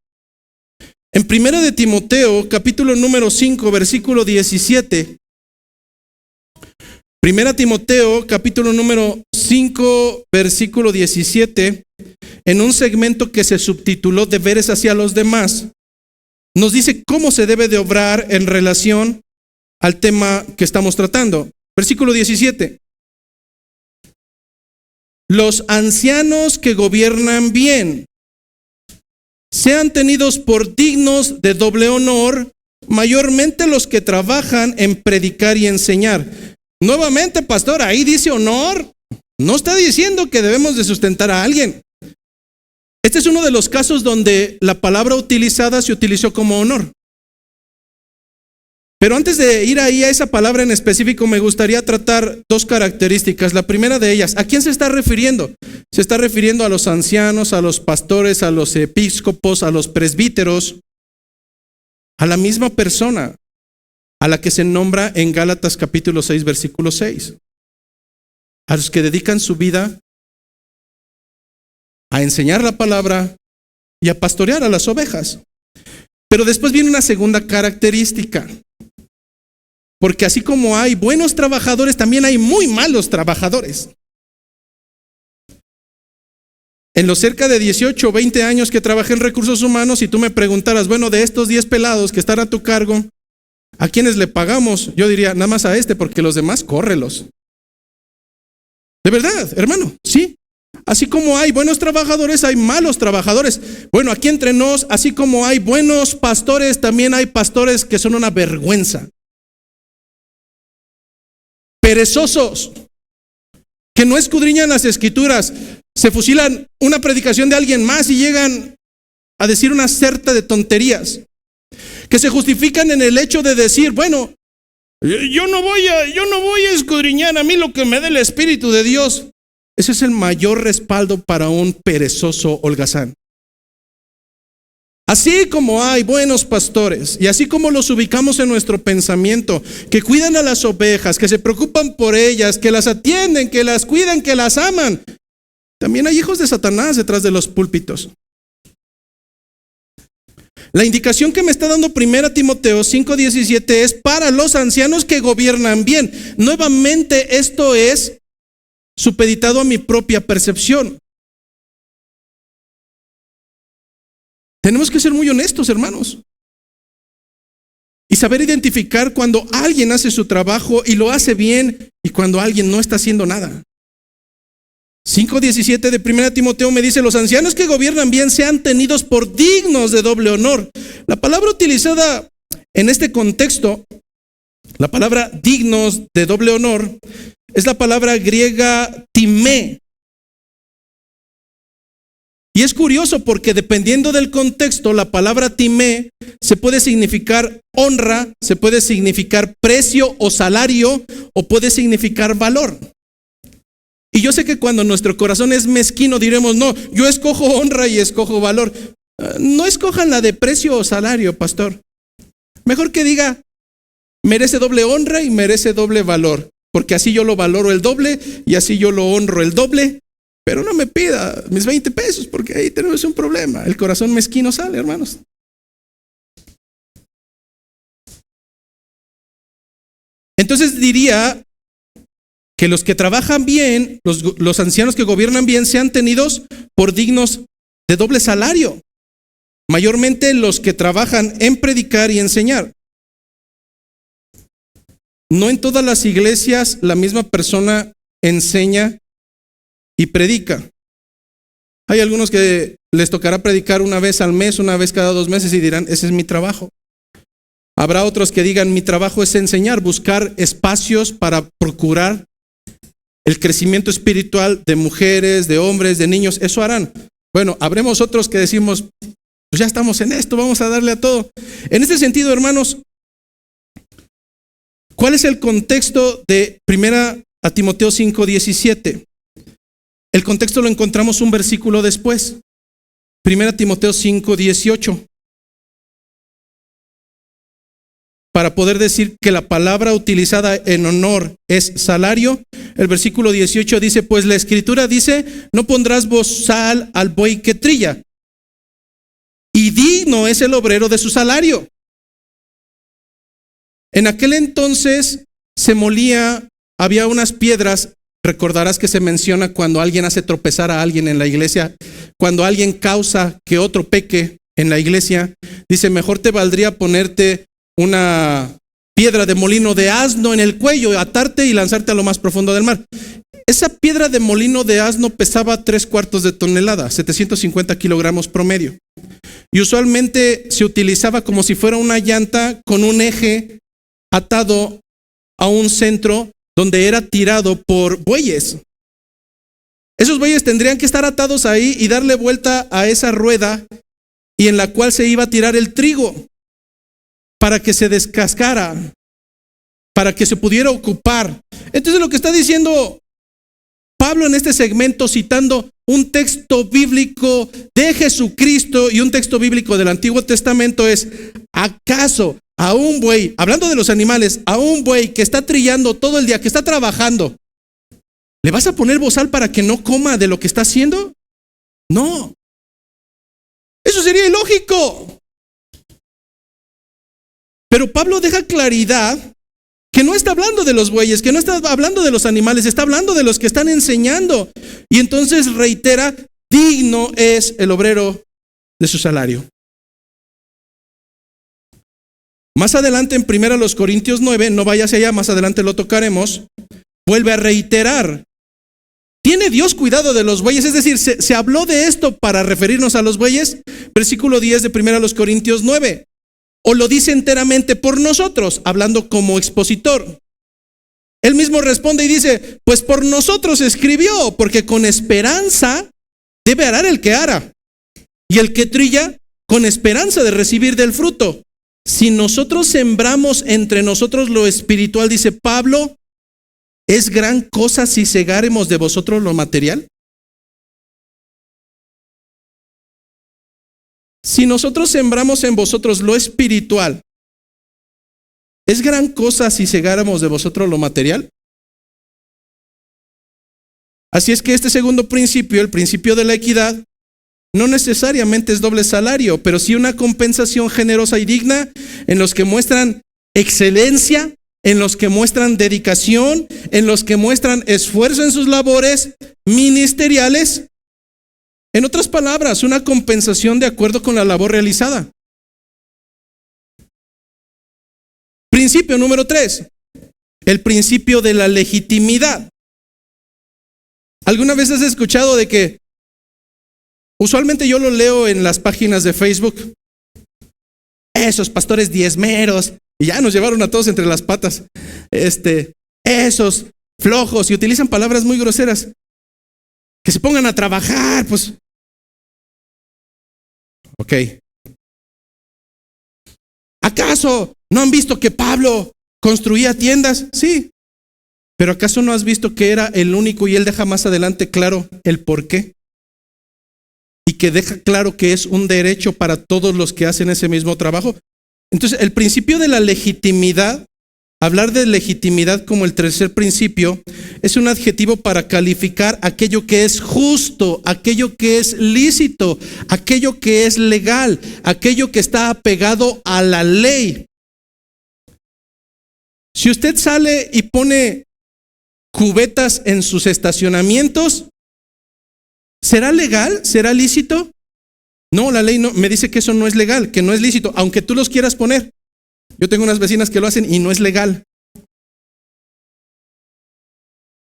En 1 de Timoteo, capítulo número 5, versículo 17. 1 Timoteo, capítulo número 5, versículo 17, en un segmento que se subtituló Deberes hacia los demás, nos dice cómo se debe de obrar en relación al tema que estamos tratando. Versículo 17. Los ancianos que gobiernan bien sean tenidos por dignos de doble honor, mayormente los que trabajan en predicar y enseñar. Nuevamente, pastor, ahí dice honor. No está diciendo que debemos de sustentar a alguien. Este es uno de los casos donde la palabra utilizada se utilizó como honor. Pero antes de ir ahí a esa palabra en específico, me gustaría tratar dos características. La primera de ellas, ¿a quién se está refiriendo? Se está refiriendo a los ancianos, a los pastores, a los episcopos, a los presbíteros, a la misma persona a la que se nombra en Gálatas capítulo 6, versículo 6. A los que dedican su vida a enseñar la palabra y a pastorear a las ovejas. Pero después viene una segunda característica. Porque así como hay buenos trabajadores, también hay muy malos trabajadores. En los cerca de 18 o 20 años que trabajé en recursos humanos, si tú me preguntaras, bueno, de estos 10 pelados que están a tu cargo, ¿a quiénes le pagamos? Yo diría, nada más a este, porque los demás, córrelos. De verdad, hermano, sí. Así como hay buenos trabajadores, hay malos trabajadores. Bueno, aquí entre nos, así como hay buenos pastores, también hay pastores que son una vergüenza. Perezosos, que no escudriñan las escrituras, se fusilan una predicación de alguien más y llegan a decir una sarta de tonterías, que se justifican en el hecho de decir, bueno, yo no voy a escudriñar a mí lo que me dé el Espíritu de Dios. Ese es el mayor respaldo para un perezoso holgazán. Así como hay buenos pastores y así como los ubicamos en nuestro pensamiento, que cuidan a las ovejas, que se preocupan por ellas, que las atienden, que las cuidan, que las aman, también hay hijos de Satanás detrás de los púlpitos. La indicación que me está dando 1 Timoteo 5:17 es para los ancianos que gobiernan bien. Nuevamente, esto es supeditado a mi propia percepción. Tenemos que ser muy honestos, hermanos, y saber identificar cuando alguien hace su trabajo y lo hace bien y cuando alguien no está haciendo nada. 5:17 de 1 Timoteo me dice, los ancianos que gobiernan bien sean tenidos por dignos de doble honor. La palabra utilizada en este contexto, la palabra dignos de doble honor, es la palabra griega timé. Y es curioso porque dependiendo del contexto, la palabra timé se puede significar honra, se puede significar precio o salario, o puede significar valor. Y yo sé que cuando nuestro corazón es mezquino diremos, no, yo escojo honra y escojo valor. No escojan la de precio o salario, pastor. Mejor que diga, merece doble honra y merece doble valor, porque así yo lo valoro el doble y así yo lo honro el doble. Pero no me pida mis 20 pesos, porque ahí tenemos un problema. El corazón mezquino sale, hermanos. Entonces diría que los que trabajan bien, los ancianos que gobiernan bien, sean tenidos por dignos de doble salario. Mayormente los que trabajan en predicar y enseñar. No en todas las iglesias la misma persona enseña y predica. Hay algunos que les tocará predicar una vez al mes, una vez cada 2 meses y dirán, ese es mi trabajo. Habrá otros que digan, mi trabajo es enseñar, buscar espacios para procurar el crecimiento espiritual de mujeres, de hombres, de niños. Eso harán. Bueno, habremos otros que decimos, pues ya estamos en esto, vamos a darle a todo. En este sentido, hermanos, ¿cuál es el contexto de 1 Timoteo 5:17? El contexto lo encontramos un versículo después. 1 Timoteo 5:18. Para poder decir que la palabra utilizada en honor es salario, el versículo 18 dice, pues la escritura dice, no pondrás bozal al buey que trilla, y y digno es el obrero de su salario. En aquel entonces se molía, había unas piedras, recordarás que se menciona cuando alguien hace tropezar a alguien en la iglesia, cuando alguien causa que otro peque en la iglesia, dice, mejor te valdría ponerte una piedra de molino de asno en el cuello, atarte y lanzarte a lo más profundo del mar. Esa piedra de molino de asno pesaba 3/4 de tonelada, 750 kilogramos promedio. Y usualmente se utilizaba como si fuera una llanta con un eje atado a un centro donde era tirado por bueyes. Esos bueyes tendrían que estar atados ahí y darle vuelta a esa rueda y en la cual se iba a tirar el trigo para que se descascara, para que se pudiera ocupar. Entonces lo que está diciendo Pablo en este segmento, citando un texto bíblico de Jesucristo y un texto bíblico del Antiguo Testamento, es: ¿acaso a un buey, hablando de los animales, a un buey que está trillando todo el día, que está trabajando, le vas a poner bozal para que no coma de lo que está haciendo? No. Eso sería ilógico. Pero Pablo deja claridad que no está hablando de los bueyes, que no está hablando de los animales, está hablando de los que están enseñando. Y entonces reitera, digno es el obrero de su salario. Más adelante en 1 Corintios 9, no vaya hacia allá, más adelante lo tocaremos, vuelve a reiterar, ¿tiene Dios cuidado de los bueyes? Es decir, se habló de esto para referirnos a los bueyes. Versículo 10 de 1 Corintios 9. O lo dice enteramente por nosotros, hablando como expositor. Él mismo responde y dice, pues por nosotros escribió, porque con esperanza debe arar el que ara, y el que trilla con esperanza de recibir del fruto. Si nosotros sembramos entre nosotros lo espiritual, dice Pablo, ¿es gran cosa si segáremos de vosotros lo material? Si nosotros sembramos en vosotros lo espiritual, ¿es gran cosa si segáramos de vosotros lo material? Así es que este segundo principio, el principio de la equidad, no necesariamente es doble salario, pero sí una compensación generosa y digna en los que muestran excelencia, en los que muestran dedicación, en los que muestran esfuerzo en sus labores ministeriales. En otras palabras, una compensación de acuerdo con la labor realizada. Principio número 3, el principio de la legitimidad. ¿Alguna vez has escuchado de que, usualmente yo lo leo en las páginas de Facebook, esos pastores diezmeros, y ya nos llevaron a todos entre las patas, esos flojos, y utilizan palabras muy groseras, que se pongan a trabajar, pues. Ok. ¿Acaso no han visto que Pablo construía tiendas? Sí. Pero ¿acaso no has visto que era el único? Y él deja más adelante claro el por qué. Y que deja claro que es un derecho para todos los que hacen ese mismo trabajo. Entonces, el principio de la legitimidad, hablar de legitimidad como el tercer principio, es un adjetivo para calificar aquello que es justo, aquello que es lícito, aquello que es legal, aquello que está apegado a la ley. Si usted sale y pone cubetas en sus estacionamientos, ¿será legal? ¿Será lícito? No, la ley no, me dice que eso no es legal, que no es lícito, aunque tú los quieras poner. Yo tengo unas vecinas que lo hacen y no es legal.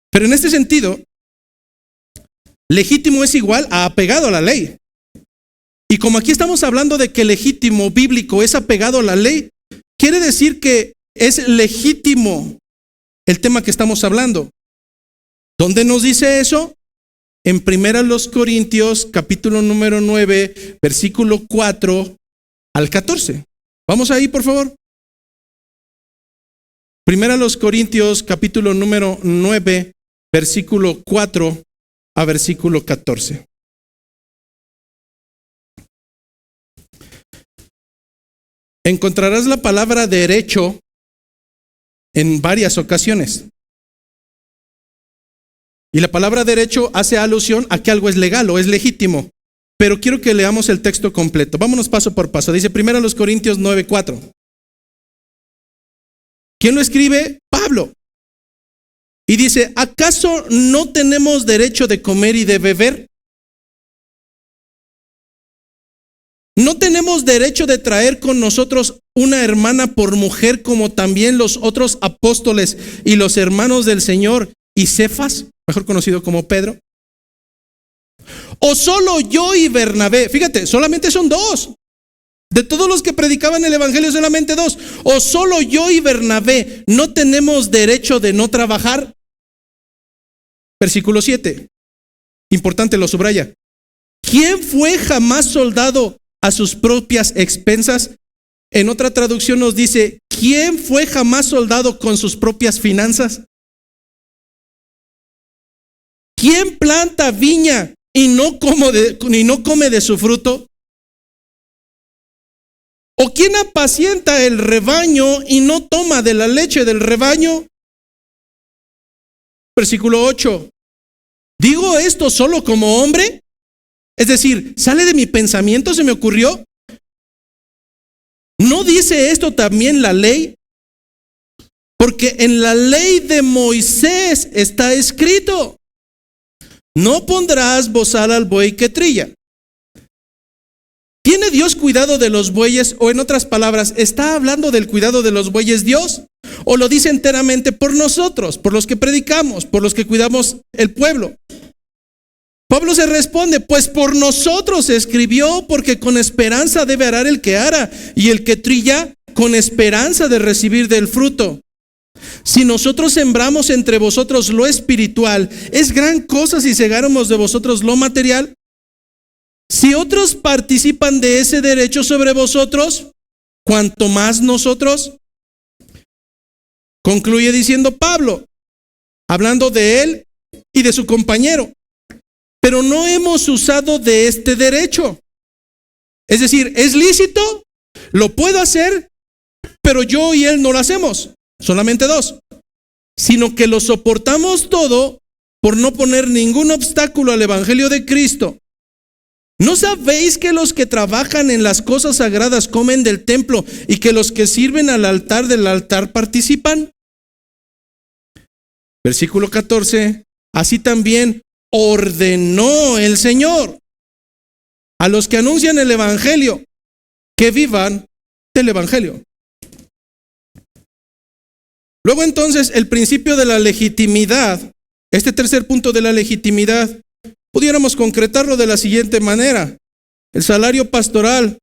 Pero en este sentido, legítimo es igual a apegado a la ley. Y como aquí estamos hablando de que legítimo bíblico es apegado a la ley, quiere decir que es legítimo el tema que estamos hablando. ¿Dónde nos dice eso? En 1 Corintios, capítulo número 9, versículo 4 al 14. Vamos ahí, por favor. 1 Corintios, capítulo número 9, versículo 4 a versículo 14. Encontrarás la palabra derecho en varias ocasiones. Y la palabra derecho hace alusión a que algo es legal o es legítimo. pero quiero que leamos el texto completo. Vámonos paso por paso. Dice 1 Corintios 9:4. ¿Quién lo escribe? Pablo. Y dice, ¿acaso no tenemos derecho de comer y de beber? ¿No tenemos derecho de traer con nosotros una hermana por mujer como también los otros apóstoles y los hermanos del Señor y Cefas, mejor conocido como Pedro? ¿O solo yo y Bernabé? Fíjate, solamente son dos. De todos los que predicaban el evangelio, solamente dos. ¿O solo yo y Bernabé no tenemos derecho de no trabajar? Versículo 7. Importante, lo subraya. ¿Quién fue jamás soldado a sus propias expensas? En otra traducción nos dice, ¿quién fue jamás soldado con sus propias finanzas? ¿Quién planta viña y no come de su fruto? ¿O quién apacienta el rebaño y no toma de la leche del rebaño? Versículo 8. ¿Digo esto solo como hombre? Es decir, ¿sale de mi pensamiento? ¿Se me ocurrió? ¿No dice esto también la ley? Porque en la ley de Moisés está escrito, no pondrás bozal al buey que trilla. ¿Tiene Dios cuidado de los bueyes? O en otras palabras, ¿está hablando del cuidado de los bueyes Dios? ¿O lo dice enteramente por nosotros, por los que predicamos, por los que cuidamos el pueblo? Pablo se responde, pues por nosotros escribió, porque con esperanza debe arar el que ara, y el que trilla con esperanza de recibir del fruto. Si nosotros sembramos entre vosotros lo espiritual, ¿es gran cosa si segáramos de vosotros lo material? Si otros participan de ese derecho sobre vosotros, ¿cuánto más nosotros? Concluye diciendo Pablo, hablando de él y de su compañero, pero no hemos usado de este derecho. Es decir, ¿es lícito? Lo puedo hacer, pero yo y él no lo hacemos, solamente dos, sino que lo soportamos todo por no poner ningún obstáculo al evangelio de Cristo. ¿No sabéis que los que trabajan en las cosas sagradas comen del templo y que los que sirven al altar del altar participan? Versículo 14. Así también ordenó el Señor a los que anuncian el evangelio que vivan del evangelio. Luego entonces el principio de la legitimidad, este tercer punto de la legitimidad, pudiéramos concretarlo de la siguiente manera. El salario pastoral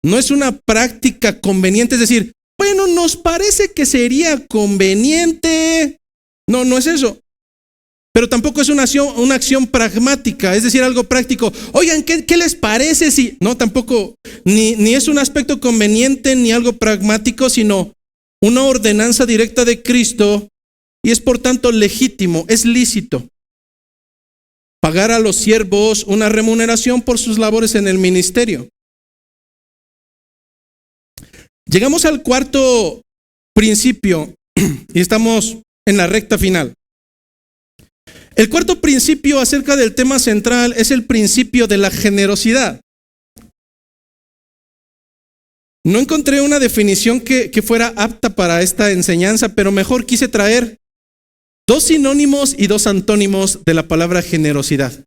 no es una práctica conveniente, es decir, bueno, nos parece que sería conveniente. No, no es eso. Pero tampoco es una acción pragmática, es decir, algo práctico. Oigan, ¿qué les parece si? No, tampoco, ni es un aspecto conveniente ni algo pragmático, sino una ordenanza directa de Cristo y es por tanto legítimo, es lícito. Pagar a los siervos una remuneración por sus labores en el ministerio. Llegamos al cuarto principio y estamos en la recta final. El cuarto principio acerca del tema central es el principio de la generosidad. No encontré una definición que fuera apta para esta enseñanza, pero mejor quise traer dos sinónimos y dos antónimos de la palabra generosidad.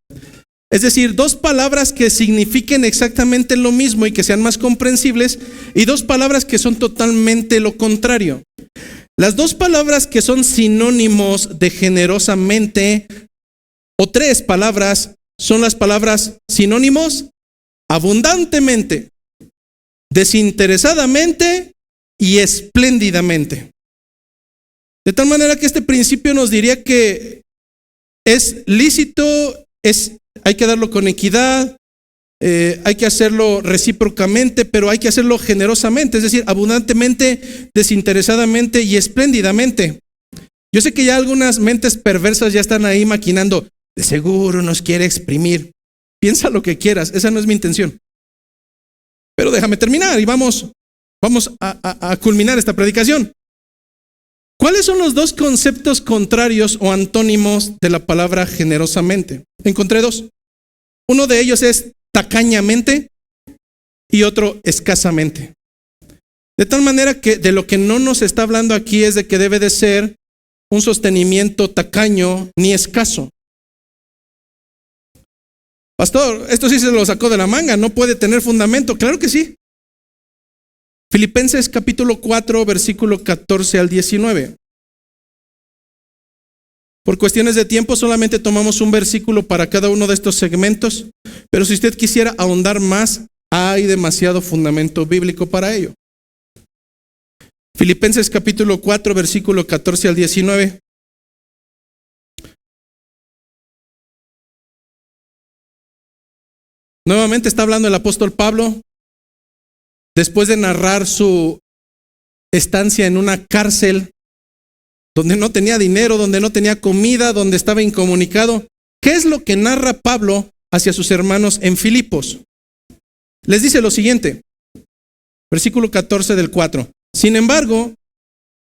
Es decir, dos palabras que signifiquen exactamente lo mismo y que sean más comprensibles, y dos palabras que son totalmente lo contrario. Las dos palabras que son sinónimos de generosamente, o tres palabras, son las palabras sinónimos abundantemente, desinteresadamente y espléndidamente. De tal manera que este principio nos diría que es lícito, hay que darlo con equidad, hay que hacerlo recíprocamente, pero hay que hacerlo generosamente, es decir, abundantemente, desinteresadamente y espléndidamente. Yo sé que ya algunas mentes perversas ya están ahí maquinando, de seguro nos quiere exprimir. Piensa lo que quieras, esa no es mi intención. Pero déjame terminar y vamos a culminar esta predicación. ¿Cuáles son los dos conceptos contrarios o antónimos de la palabra generosamente? Encontré dos. Uno de ellos es tacañamente y otro escasamente. De tal manera que de lo que no nos está hablando aquí es de que debe de ser un sostenimiento tacaño ni escaso. Pastor, esto sí se lo sacó de la manga, no puede tener fundamento. Claro que sí. Filipenses capítulo 4, versículo 14 al 19. Por cuestiones de tiempo solamente tomamos un versículo para cada uno de estos segmentos, pero si usted quisiera ahondar más, hay demasiado fundamento bíblico para ello. Filipenses capítulo 4, versículo 14 al 19. Nuevamente está hablando el apóstol Pablo, después de narrar su estancia en una cárcel, donde no tenía dinero, donde no tenía comida, donde estaba incomunicado. ¿Qué es lo que narra Pablo hacia sus hermanos en Filipos? Les dice lo siguiente, versículo 14 del 4. Sin embargo,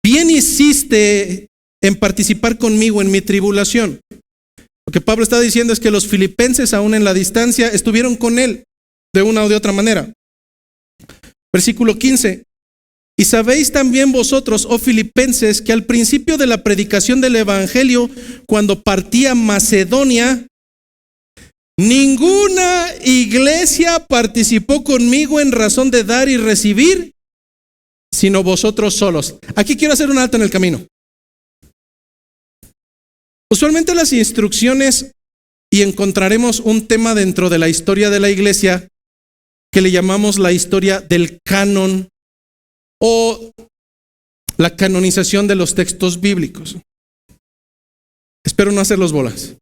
bien hiciste en participar conmigo en mi tribulación. Lo que Pablo está diciendo es que los filipenses, aún en la distancia, estuvieron con él de una o de otra manera. Versículo 15. Y sabéis también vosotros, oh filipenses, que al principio de la predicación del evangelio, cuando partía Macedonia, ninguna iglesia participó conmigo en razón de dar y recibir, sino vosotros solos. Aquí quiero hacer un alto en el camino. Usualmente las instrucciones, y encontraremos un tema dentro de la historia de la iglesia que le llamamos la historia del canon o la canonización de los textos bíblicos. Espero no hacerlos bolas.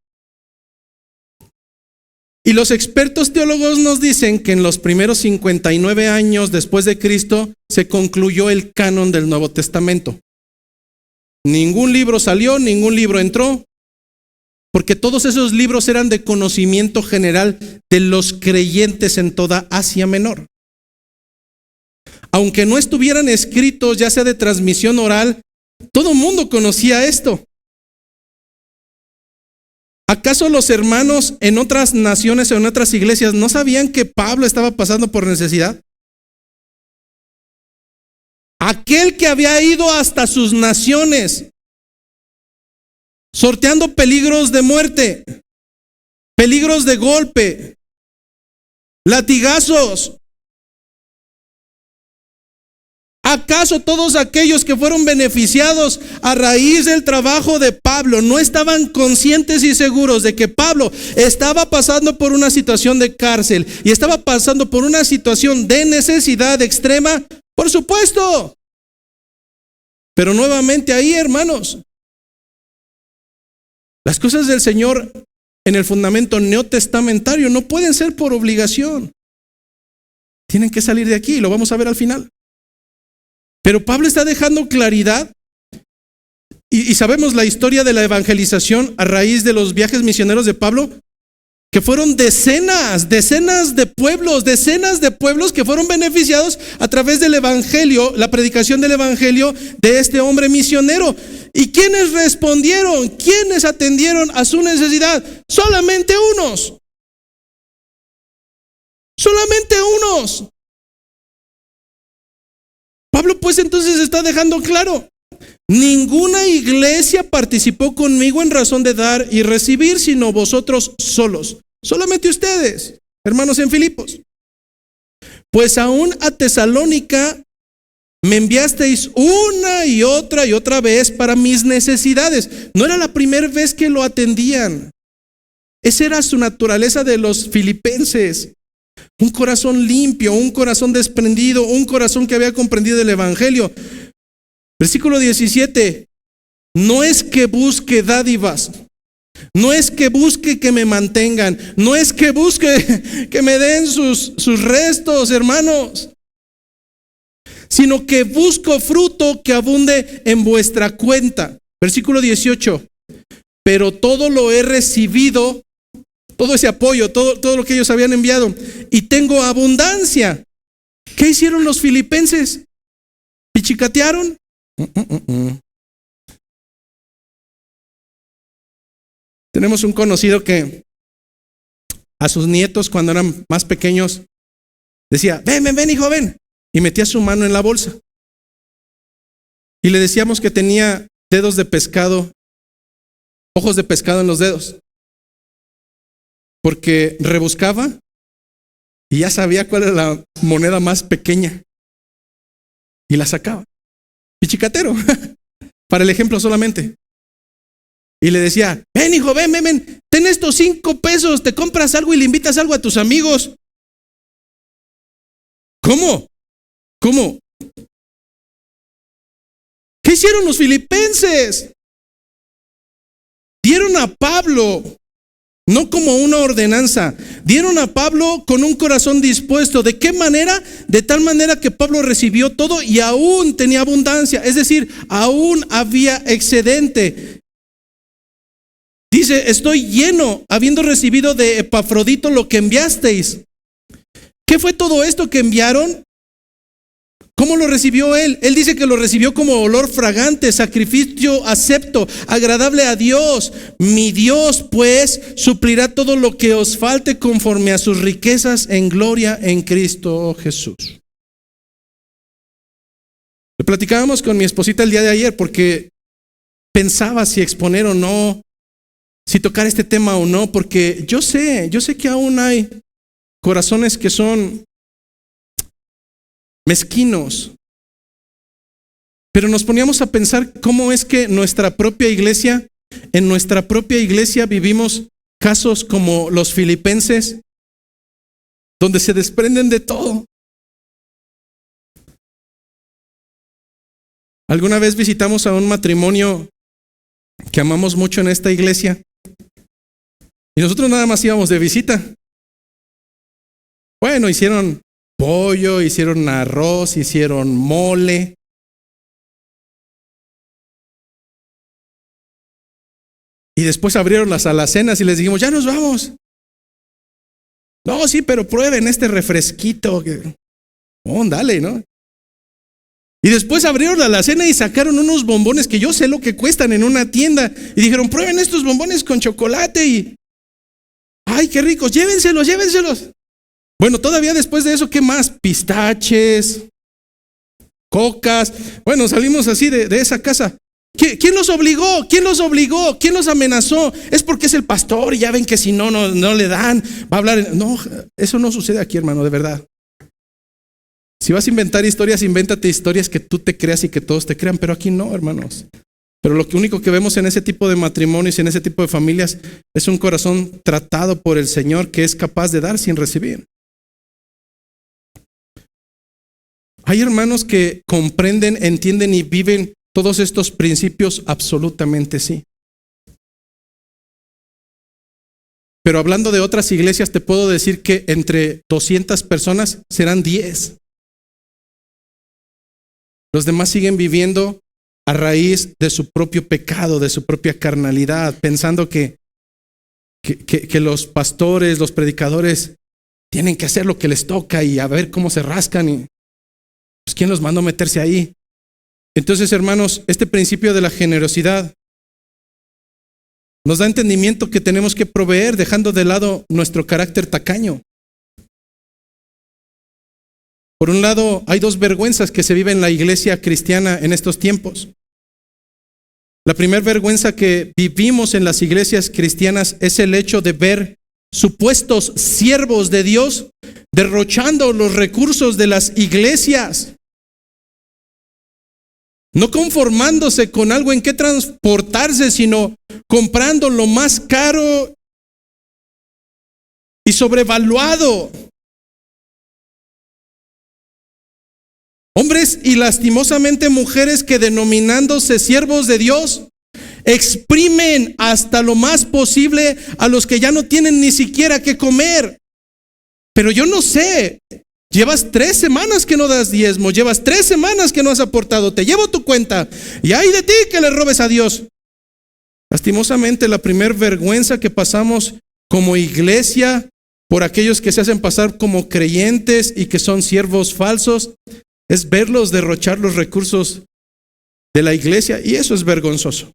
Y los expertos teólogos nos dicen que en los primeros 59 años después de Cristo se concluyó el canon del Nuevo Testamento. Ningún libro salió, ningún libro entró, porque todos esos libros eran de conocimiento general de los creyentes en toda Asia Menor. Aunque no estuvieran escritos, ya sea de transmisión oral, todo el mundo conocía esto. ¿Acaso los hermanos en otras naciones o en otras iglesias no sabían que Pablo estaba pasando por necesidad? Aquel que había ido hasta sus naciones, sorteando peligros de muerte, peligros de golpe, latigazos. ¿Acaso todos aquellos que fueron beneficiados a raíz del trabajo de Pablo no estaban conscientes y seguros de que Pablo estaba pasando por una situación de cárcel y estaba pasando por una situación de necesidad extrema? Por supuesto. Pero nuevamente ahí, hermanos, las cosas del Señor en el fundamento neotestamentario no pueden ser por obligación. Tienen que salir de aquí y lo vamos a ver al final. Pero Pablo está dejando claridad y sabemos la historia de la evangelización a raíz de los viajes misioneros de Pablo, que fueron decenas de pueblos que fueron beneficiados a través del evangelio, la predicación del evangelio de este hombre misionero. ¿Y quiénes respondieron? ¿Quiénes atendieron a su necesidad? Solamente unos. Solamente unos. Pablo pues entonces está dejando claro, ninguna iglesia participó conmigo en razón de dar y recibir, sino vosotros solos. Solamente ustedes, hermanos en Filipos. Pues aún a Tesalónica me enviasteis una y otra vez para mis necesidades. No era la primera vez que lo atendían. Esa era su naturaleza de los filipenses. Un corazón limpio, un corazón desprendido, un corazón que había comprendido el evangelio. Versículo 17. No es que busque dádivas, no es que busque que me mantengan, no es que busque que me den sus restos, hermanos, sino que busco fruto que abunde en vuestra cuenta. Versículo 18. Pero todo lo he recibido, todo ese apoyo, todo lo que ellos habían enviado, y tengo abundancia. ¿Qué hicieron los filipenses? ¿Pichicatearon? Tenemos un conocido que a sus nietos cuando eran más pequeños, decía, ven, ven, ven, hijo, ven. Y metía su mano en la bolsa. Y le decíamos que tenía dedos de pescado, ojos de pescado en los dedos. Porque rebuscaba y ya sabía cuál era la moneda más pequeña. Y la sacaba. Pichicatero, para el ejemplo solamente. Y le decía, ven hijo, ven, ven, ven, ten estos 5 pesos, te compras algo y le invitas algo a tus amigos. ¿Cómo? ¿Cómo? ¿Qué hicieron los filipenses? Dieron a Pablo, no como una ordenanza, dieron a Pablo con un corazón dispuesto. ¿De qué manera? De tal manera que Pablo recibió todo y aún tenía abundancia, es decir, aún había excedente. Dice, estoy lleno, habiendo recibido de Epafrodito lo que enviasteis. ¿Qué fue todo esto que enviaron? ¿Cómo lo recibió él? Él dice que lo recibió como olor fragante, sacrificio acepto, agradable a Dios. Mi Dios, pues, suplirá todo lo que os falte conforme a sus riquezas en gloria en Cristo Jesús. Lo platicábamos con mi esposita el día de ayer porque pensaba si exponer o no, si tocar este tema o no, porque yo sé que aún hay corazones que son mezquinos. Pero nos poníamos a pensar cómo es que en nuestra propia iglesia vivimos casos como los filipenses, donde se desprenden de todo. Alguna vez visitamos a un matrimonio que amamos mucho en esta iglesia y nosotros nada más íbamos de visita. Bueno, hicieron pollo, hicieron arroz, hicieron mole. Y después abrieron las alacenas y les dijimos, ya nos vamos. No, sí, pero prueben este refresquito. Oh, dale, ¿no? Y después abrieron la alacena y sacaron unos bombones que yo sé lo que cuestan en una tienda. Y dijeron, prueben estos bombones con chocolate y... ¡ay, qué ricos! Llévenselos, llévenselos. Bueno, todavía después de eso, ¿qué más? Pistaches, cocas. Bueno, salimos así de esa casa. ¿Quién los obligó? ¿Quién los obligó? ¿Quién los amenazó? Es porque es el pastor y ya ven que si no le dan, va a hablar. No, eso no sucede aquí, hermano, de verdad. Si vas a inventar historias, invéntate historias que tú te creas y que todos te crean, pero aquí no, hermanos. Pero lo único que vemos en ese tipo de matrimonios y en ese tipo de familias es un corazón tratado por el Señor que es capaz de dar sin recibir. Hay hermanos que comprenden, entienden y viven todos estos principios, absolutamente sí. Pero hablando de otras iglesias, te puedo decir que entre 200 personas serán 10. Los demás siguen viviendo a raíz de su propio pecado, de su propia carnalidad, pensando que los pastores, los predicadores tienen que hacer lo que les toca y a ver cómo se rascan. Y pues ¿quién los mandó a meterse ahí? Entonces, hermanos, este principio de la generosidad nos da entendimiento que tenemos que proveer, dejando de lado nuestro carácter tacaño. Por un lado, hay 2 vergüenzas que se viven en la iglesia cristiana en estos tiempos. La primera vergüenza que vivimos en las iglesias cristianas es el hecho de ver supuestos siervos de Dios derrochando los recursos de las iglesias, no conformándose con algo en que transportarse, sino comprando lo más caro y sobrevaluado. Hombres y lastimosamente mujeres que denominándose siervos de Dios, exprimen hasta lo más posible a los que ya no tienen ni siquiera que comer. Pero yo no sé, llevas 3 semanas que no das diezmo, llevas 3 semanas que no has aportado, te llevo tu cuenta y hay de ti que le robes a Dios. Lastimosamente, la primer vergüenza que pasamos como iglesia por aquellos que se hacen pasar como creyentes y que son siervos falsos es verlos derrochar los recursos de la iglesia, y eso es vergonzoso.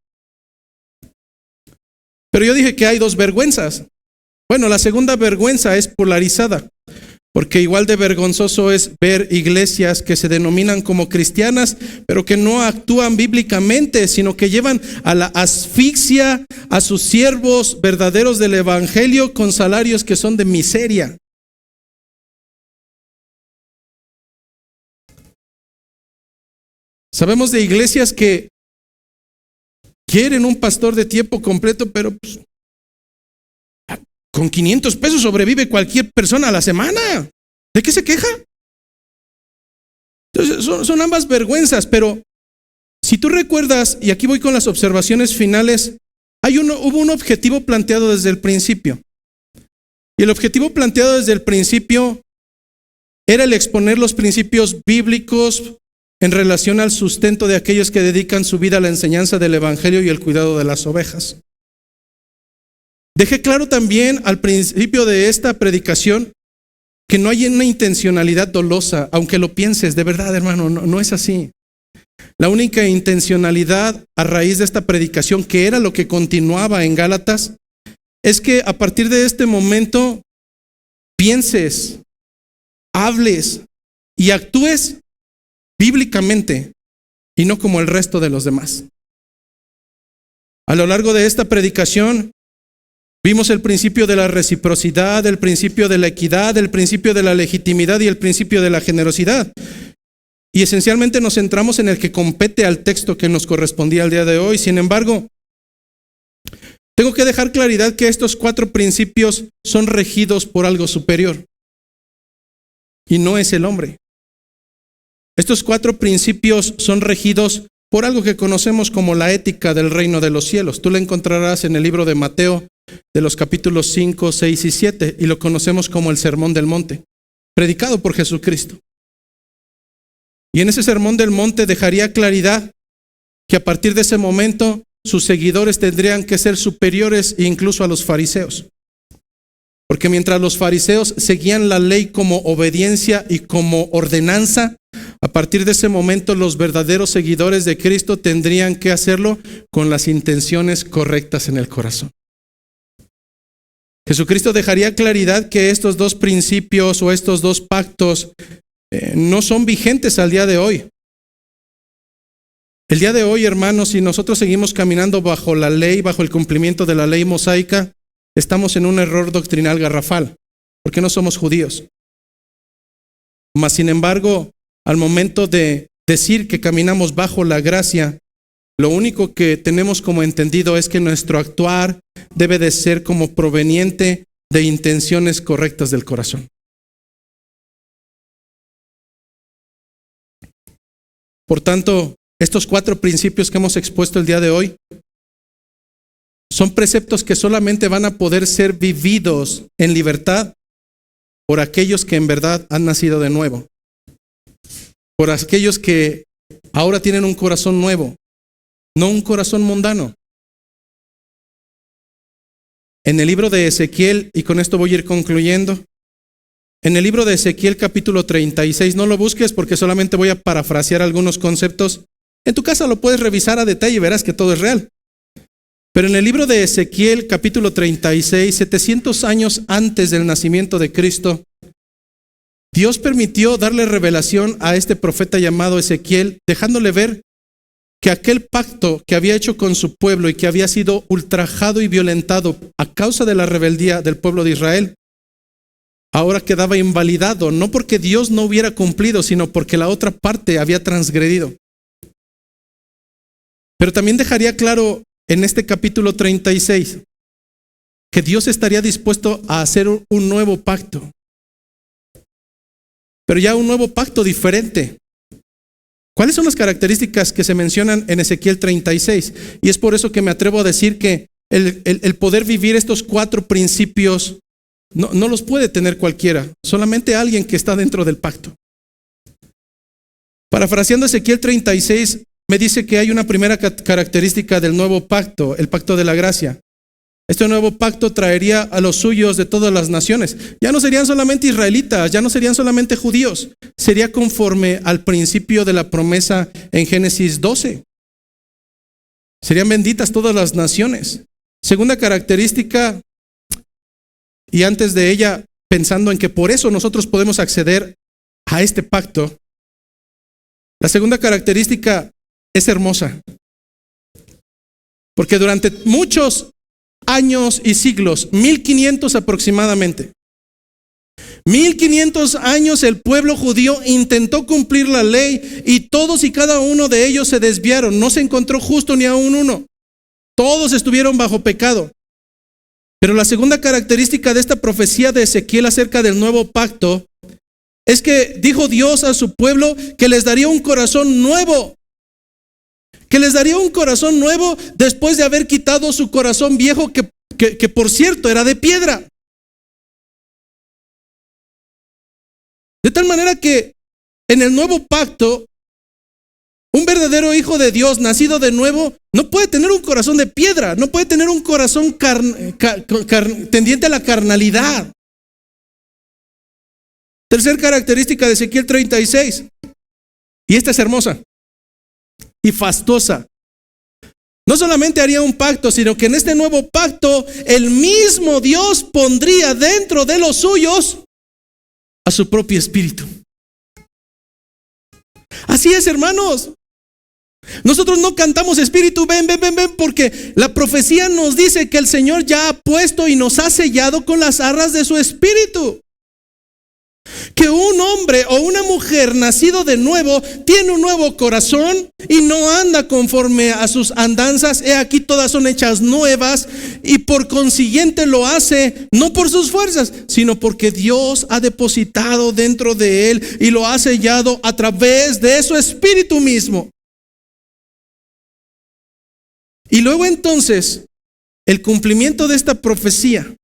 Pero yo dije que hay 2 vergüenzas. Bueno, la segunda vergüenza es polarizada, porque igual de vergonzoso es ver iglesias que se denominan como cristianas, pero que no actúan bíblicamente, sino que llevan a la asfixia a sus siervos verdaderos del evangelio con salarios que son de miseria. Sabemos de iglesias que quieren un pastor de tiempo completo, pero pues, con 500 pesos sobrevive cualquier persona a la semana. ¿De qué se queja? Entonces, son ambas vergüenzas, pero si tú recuerdas, y aquí voy con las observaciones finales, hubo un objetivo planteado desde el principio. Y el objetivo planteado desde el principio era el exponer los principios bíblicos en relación al sustento de aquellos que dedican su vida a la enseñanza del evangelio y el cuidado de las ovejas. Dejé claro también al principio de esta predicación que no hay una intencionalidad dolosa, aunque lo pienses, de verdad, hermano, no es así. La única intencionalidad a raíz de esta predicación, que era lo que continuaba en Gálatas, es que a partir de este momento pienses, hables y actúes bíblicamente y no como el resto de los demás. A lo largo de esta predicación vimos el principio de la reciprocidad, el principio de la equidad, el principio de la legitimidad y el principio de la generosidad. Y esencialmente nos centramos en el que compete al texto que nos correspondía el día de hoy. Sin embargo, tengo que dejar claridad que estos 4 principios son regidos por algo superior. Y no es el hombre. Estos 4 principios son regidos por algo que conocemos como la ética del reino de los cielos. Tú la encontrarás en el libro de Mateo, de los capítulos 5, 6 y 7, y lo conocemos como el Sermón del Monte, predicado por Jesucristo. Y en ese Sermón del Monte dejaría claridad que a partir de ese momento sus seguidores tendrían que ser superiores incluso a los fariseos. Porque mientras los fariseos seguían la ley como obediencia y como ordenanza, a partir de ese momento los verdaderos seguidores de Cristo tendrían que hacerlo con las intenciones correctas en el corazón. Jesucristo dejaría claridad que estos 2 principios o estos 2 pactos no son vigentes al día de hoy. El día de hoy, hermanos, si nosotros seguimos caminando bajo la ley, bajo el cumplimiento de la ley mosaica, estamos en un error doctrinal garrafal, porque no somos judíos. Mas, sin embargo, al momento de decir que caminamos bajo la gracia, lo único que tenemos como entendido es que nuestro actuar debe de ser como proveniente de intenciones correctas del corazón. Por tanto, estos 4 principios que hemos expuesto el día de hoy son preceptos que solamente van a poder ser vividos en libertad por aquellos que en verdad han nacido de nuevo, por aquellos que ahora tienen un corazón nuevo, no un corazón mundano. En el libro de Ezequiel, y con esto voy a ir concluyendo, en el libro de Ezequiel capítulo 36, no lo busques porque solamente voy a parafrasear algunos conceptos. En tu casa lo puedes revisar a detalle y verás que todo es real. Pero en el libro de Ezequiel capítulo 36, 700 años antes del nacimiento de Cristo, Dios permitió darle revelación a este profeta llamado Ezequiel, dejándole ver que aquel pacto que había hecho con su pueblo y que había sido ultrajado y violentado a causa de la rebeldía del pueblo de Israel, ahora quedaba invalidado, no porque Dios no hubiera cumplido, sino porque la otra parte había transgredido. Pero también dejaría claro en este capítulo 36 que Dios estaría dispuesto a hacer un nuevo pacto, pero ya un nuevo pacto diferente. ¿Cuáles son las características que se mencionan en Ezequiel 36? Y es por eso que me atrevo a decir que el poder vivir estos 4 principios no los puede tener cualquiera, solamente alguien que está dentro del pacto. Parafraseando Ezequiel 36, me dice que hay una primera característica del nuevo pacto, el pacto de la gracia. Este nuevo pacto traería a los suyos de todas las naciones. Ya no serían solamente israelitas, ya no serían solamente judíos. Sería conforme al principio de la promesa en Génesis 12. Serían benditas todas las naciones. Segunda característica, y antes de ella, pensando en que por eso nosotros podemos acceder a este pacto, la segunda característica es hermosa. Porque durante muchos años y siglos, 1500 aproximadamente, 1500 años el pueblo judío intentó cumplir la ley y todos y cada uno de ellos se desviaron. No se encontró justo ni aún uno. Todos estuvieron bajo pecado. Pero la segunda característica de esta profecía de Ezequiel acerca del nuevo pacto es que dijo Dios a su pueblo que les daría un corazón nuevo. Que les daría un corazón nuevo después de haber quitado su corazón viejo que por cierto era de piedra. De tal manera que en el nuevo pacto, un verdadero hijo de Dios nacido de nuevo no puede tener un corazón de piedra, no puede tener un corazón tendiente a la carnalidad. Tercer característica de Ezequiel 36, y esta es hermosa y fastuosa. No solamente haría un pacto, sino que en este nuevo pacto el mismo Dios pondría dentro de los suyos a su propio espíritu. Así es, hermanos. Nosotros no cantamos espíritu, ven, porque la profecía nos dice que el Señor ya ha puesto y nos ha sellado con las arras de su espíritu. Que un hombre o una mujer nacido de nuevo tiene un nuevo corazón y no anda conforme a sus andanzas. He aquí todas son hechas nuevas y por consiguiente lo hace no por sus fuerzas, sino porque Dios ha depositado dentro de él y lo ha sellado a través de su espíritu mismo. Y luego entonces, el cumplimiento de esta profecía.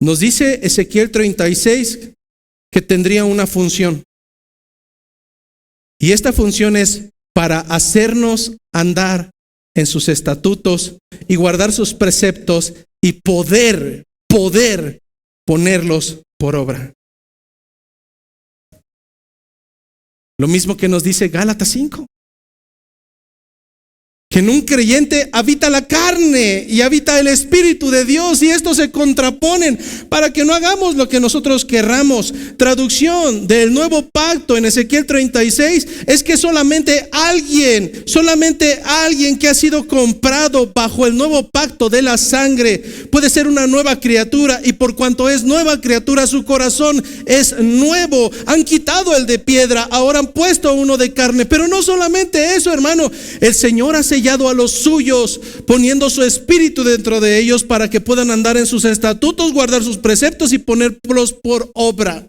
Nos dice Ezequiel 36 que tendría una función. Y esta función es para hacernos andar en sus estatutos y guardar sus preceptos y poder ponerlos por obra. Lo mismo que nos dice Gálatas 5. Que en un creyente habita la carne y habita el Espíritu de Dios y estos se contraponen para que no hagamos lo que nosotros querramos. Traducción del nuevo pacto en Ezequiel 36 es que solamente alguien que ha sido comprado bajo el nuevo pacto de la sangre puede ser una nueva criatura, y por cuanto es nueva criatura su corazón es nuevo. Han quitado el de piedra, ahora han puesto uno de carne. Pero no solamente eso, hermano, el Señor ha sellado a los suyos, poniendo su espíritu dentro de ellos para que puedan andar en sus estatutos, guardar sus preceptos y ponerlos por obra.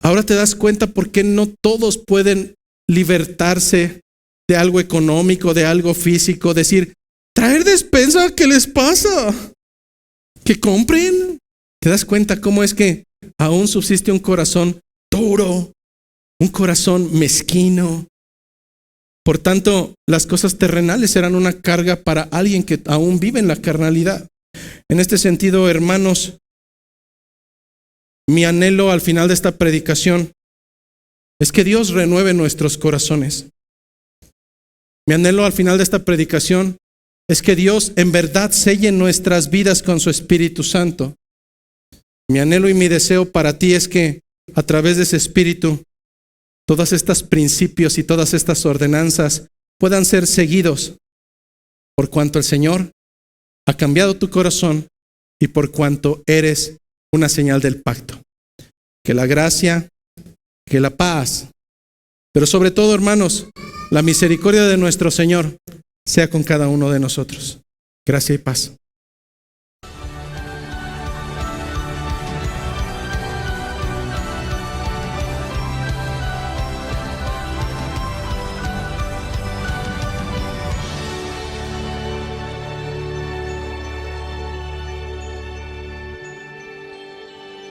Ahora te das cuenta por qué no todos pueden libertarse de algo económico, de algo físico, decir, traer despensa, ¿qué les pasa? Que compren. ¿Te das cuenta cómo es que aún subsiste un corazón duro, un corazón mezquino? Por tanto, las cosas terrenales serán una carga para alguien que aún vive en la carnalidad. En este sentido, hermanos, mi anhelo al final de esta predicación es que Dios renueve nuestros corazones. Mi anhelo al final de esta predicación es que Dios en verdad selle nuestras vidas con su Espíritu Santo. Mi anhelo y mi deseo para ti es que a través de ese Espíritu todos estos principios y todas estas ordenanzas puedan ser seguidos por cuanto el Señor ha cambiado tu corazón y por cuanto eres una señal del pacto. Que la gracia, que la paz, pero sobre todo, hermanos, la misericordia de nuestro Señor sea con cada uno de nosotros. Gracia y paz.